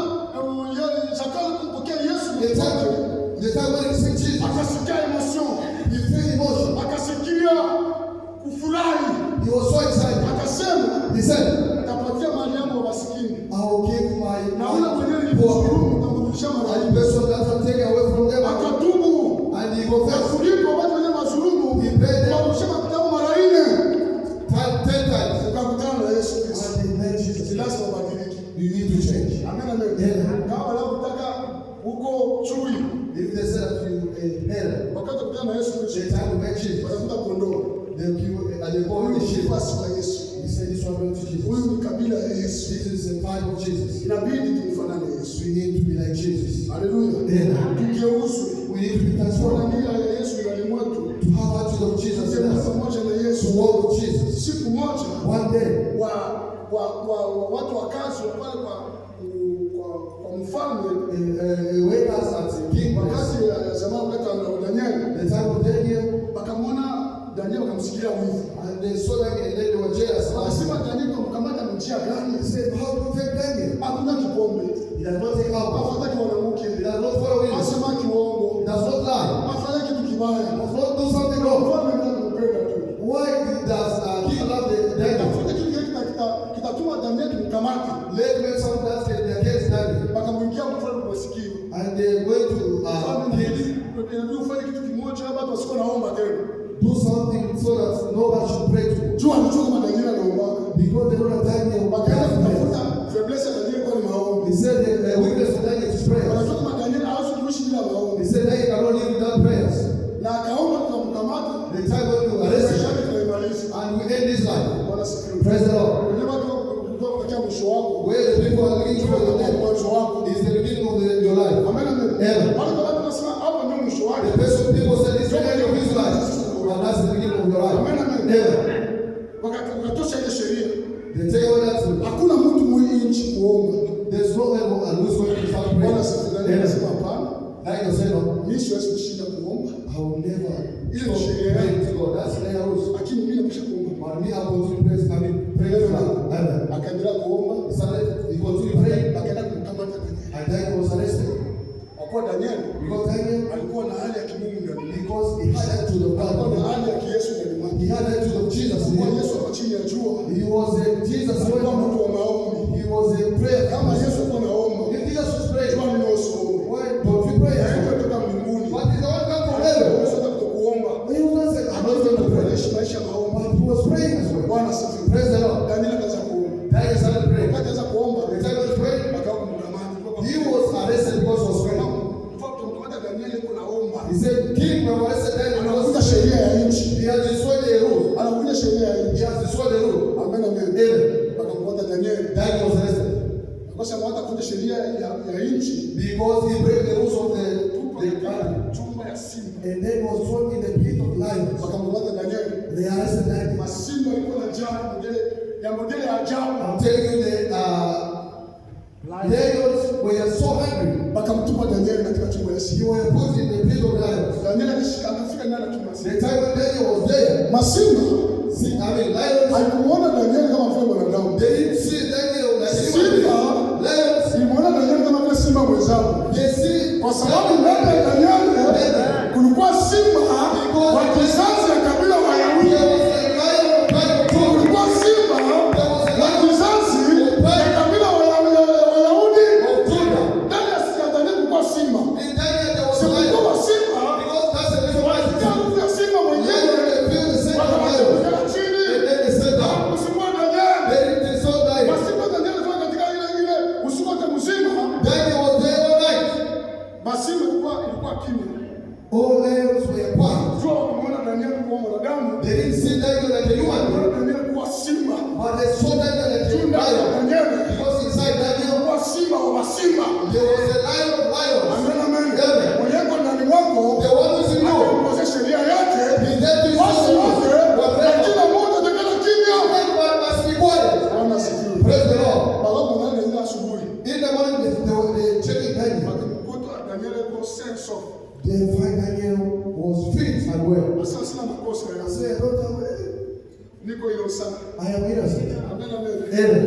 Zakayo alipompokea Yesu, The time when he received Jesus, akasikia emotion, he felt emotion. akasikia kufurahi, He was so excited. akasema He said, nitapatia mali yangu wa maskini. I will give my Na ule mwenyewe poor nilimshukuru nitamrudishia mali and yangu. the person that will take away from them. Akatubu. And he Na confessed kulipa watu wenye mazulumu, He paid them. warudishia makitabu mara 4. 10 times. Ukakutana na Yesu Kristo. And he met Jesus. Lazima ubadilike. You need to change. Amen, amen. Yeah. Kama wanataka uko chui, If they say that you error, wakati ukutana na Yesu Kristo, the time to make Jesus, watakuta kondoo. they'll give you, and they call you the sheep. Basi wa Yesu. He said, this one belongs to Jesus. Huyu ni kabila ya Yesu. This is the type of Jesus. Inabidi tumfanane Yesu. We need to be like Jesus. Haleluya. Yeah. Tugeuzwe. We need to be Tuone transformed. nia ya Yesu ndani mwetu. To have attitude of Jesus in Tutembee us. pamoja na To Yesu. walk with Jesus. Siku moja One day, watu wa kazi wa pale kwa mfalme, waiters at the king place. wakati ya zamani wakati wa Danieli, The time of Daniel, wakamwona Danieli wakamsikia wivu. and they saw that and then they were jealous. Wakasema Danieli kumkamata mjia gani? They said, how to take Daniel? Hakuna kipombe. He does not take alcohol. Hafataki mwanamke. He does not follow women. Asema kiuongo. He does not lie. Afanya kitu kibaya. He does not do something wrong. Mfalme ndiye anampenda tu. Why does king love the Daniel? Tafuta kitu kile kitatuma Danieli kumkamata. Let me some that against Daniel. Wakamwingia mfalme kwa sikio. And they went to Inabidi ufanye kitu kimoja watu wasikuwa naomba tena. do something so that nobody should pray to. Jua alijua kama Danieli anaomba. Because they don't have Daniel. Wakaenda kutafuta faiblesse ya Danieli kwa ni maombi. He said the weakness of Daniel is prayer. Wanajua kama Danieli hawezi kuishi bila maombi. He said Daniel cannot live without prayers. Na akaomba tukamkamata. The time when you arrest Maisha him yake tunaimaliza. and we end his life. Bwana sifiwe. Praise the Lord. Wenyewe watu kwa kufikia mwisho wako. Where the people are looking for the end Mwisho wako. is the beginning of your life. Amen, amen. Amen. Wale watu wanasema hapa ndio mwisho wake. The person people say this is the end of his life. And that's the beginning of your life. Amen, amen. Amen. Wakatosha ile sheria. They tell you that Hakuna mtu mwenye nchi kuomba. there's no one who's going to start Bwana praying. sifiwe. Danieli anasema hapana. Daniel said, no, Mimi siwezi kushinda kuomba. I will never Ile stop sheria. praying to God. That's their rules. Lakini mimi napisha kuomba. But me, I'm going to pray. I mean, pray to God. Amen. Akaendelea kuomba. He started, he continued praying, Akaenda kumkamata Danieli. and Daniel was arrested. Kwa kuwa Danieli Because Daniel, alikuwa na hali ya kimungu ndani. because he had attitude of Alikuwa na God. hali ya kiyesu ndani mwake. He had attitude of Jesus in Kwa him. Yesu kwa chini ya jua. He was a Jesus. Alikuwa mtu wa maombi. He was a prayer. Kama Yesu alikuwa anaomba. If Jesus was praying, Jua ni usiombe. why don't we pray? Yaani kutoka mbinguni. But he's the one come from heaven. Yesu hata kutokuomba. He was not saying, I'm not going to pray. Anaishi maisha ya maombi. But he was praying as well. Bwana asifiwe. Praise the Lord. Danieli akaanza kuomba. Daniel started praying. Wakati akaanza kuomba, The time he was praying, akawa kumkamata. he was arrested because he was praying. Mfalme kumkamata Danieli kuna omba. He said, King, when I arrested Daniel, Anakuja sheria ya nchi. he has destroyed the rule. Anakuja sheria ya He nchi. has destroyed the rule. Amen, amen. Amen. Wakamkamata Danieli. Daniel was arrested Kwa sababu hata kuja sheria ya nchi. because he broke the rules of the country. Chumba ya simba. And then was thrown in the pit of lions. Wakamkamata Danieli. They arrested Daniel. Masimba alikuwa na njaa modele ya ajabu. I'm telling you, the lions were so hungry. Wakamtupa Danieli katika chumba ya You simba. were put in the pit of lions. Danieli akafika ndani ya chumba ya The simba. time when Daniel was there, Masimba lions, alimuona Danieli kama vile mwanadamu. they didn't see Daniel like a human Simba being. Lions ilimuona Kwa sababu ndani ya Danieli kulikuwa simba wa kizazi ya kabila wa Wayahudi. Kulikuwa simba wa kizazi ya kabila wa Wayahudi. Ndani ya Danieli kulikuwa simba. Kulikuwa simba. Harufu ya simba mwenyewe. Wakaweka chini. Kusimua Danieli. Masimba Danieli kwa katika ile usiku wote mzima. Masimba ilikuwa kimya. All lions were quiet. Jua wakamwona Danieli kuwa mwanadamu. They didn't see Daniel like a human. Danieli kuwa simba. But they saw Daniel like a lion. Because inside Daniel kuwa simba wa masimba. there was a lion of lions. Amen, amen. Mwenyeko ndani mwako. The one who's in you. Kwa sheria yake. He said to Wasi wote. whatever. Kila mmoja atakana kimya. Everyone must be quiet. Bwana sifiwe. Praise the Lord. Balamu nani ile asubuhi. In the morning they were checking Daniel. Mkuta Danieli kwa sense of. They find Daniel was fit and well. Sasa sina makosa ya. I said, don't tell me. Niko hiyo sana. I am innocent. Amen, amen. Amen.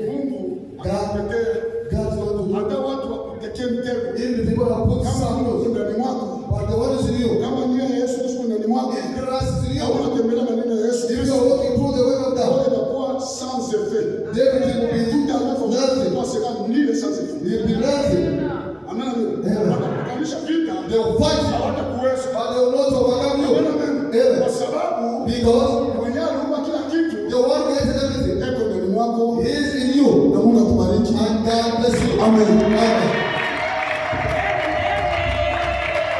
Mungu akapekea. God's going to Hata watu wakutekee mtego. Even the people have put Kama some Mungu ndani mwako. but the one is in you. Kama nia ya Yesu Kristo ndani mwako. If Christ is in you, Kama unatembea maneno ya Yesu if Kristo. you are walking through the way of God, Itakuwa sans effet. everything will be Tout à fait nothing. ni le sans effet. It will be nothing. Amen, amen. Watakukanisha vita. They will fight you, Hawatakuweza. but they will not overcome you. Amen, amen. Amen. Kwa sababu Because mwenyewe aliumba kila kitu. the one who created everything Eko ndani mwako. is in you. Na Mungu atubariki. And God bless you. Amen. Amen.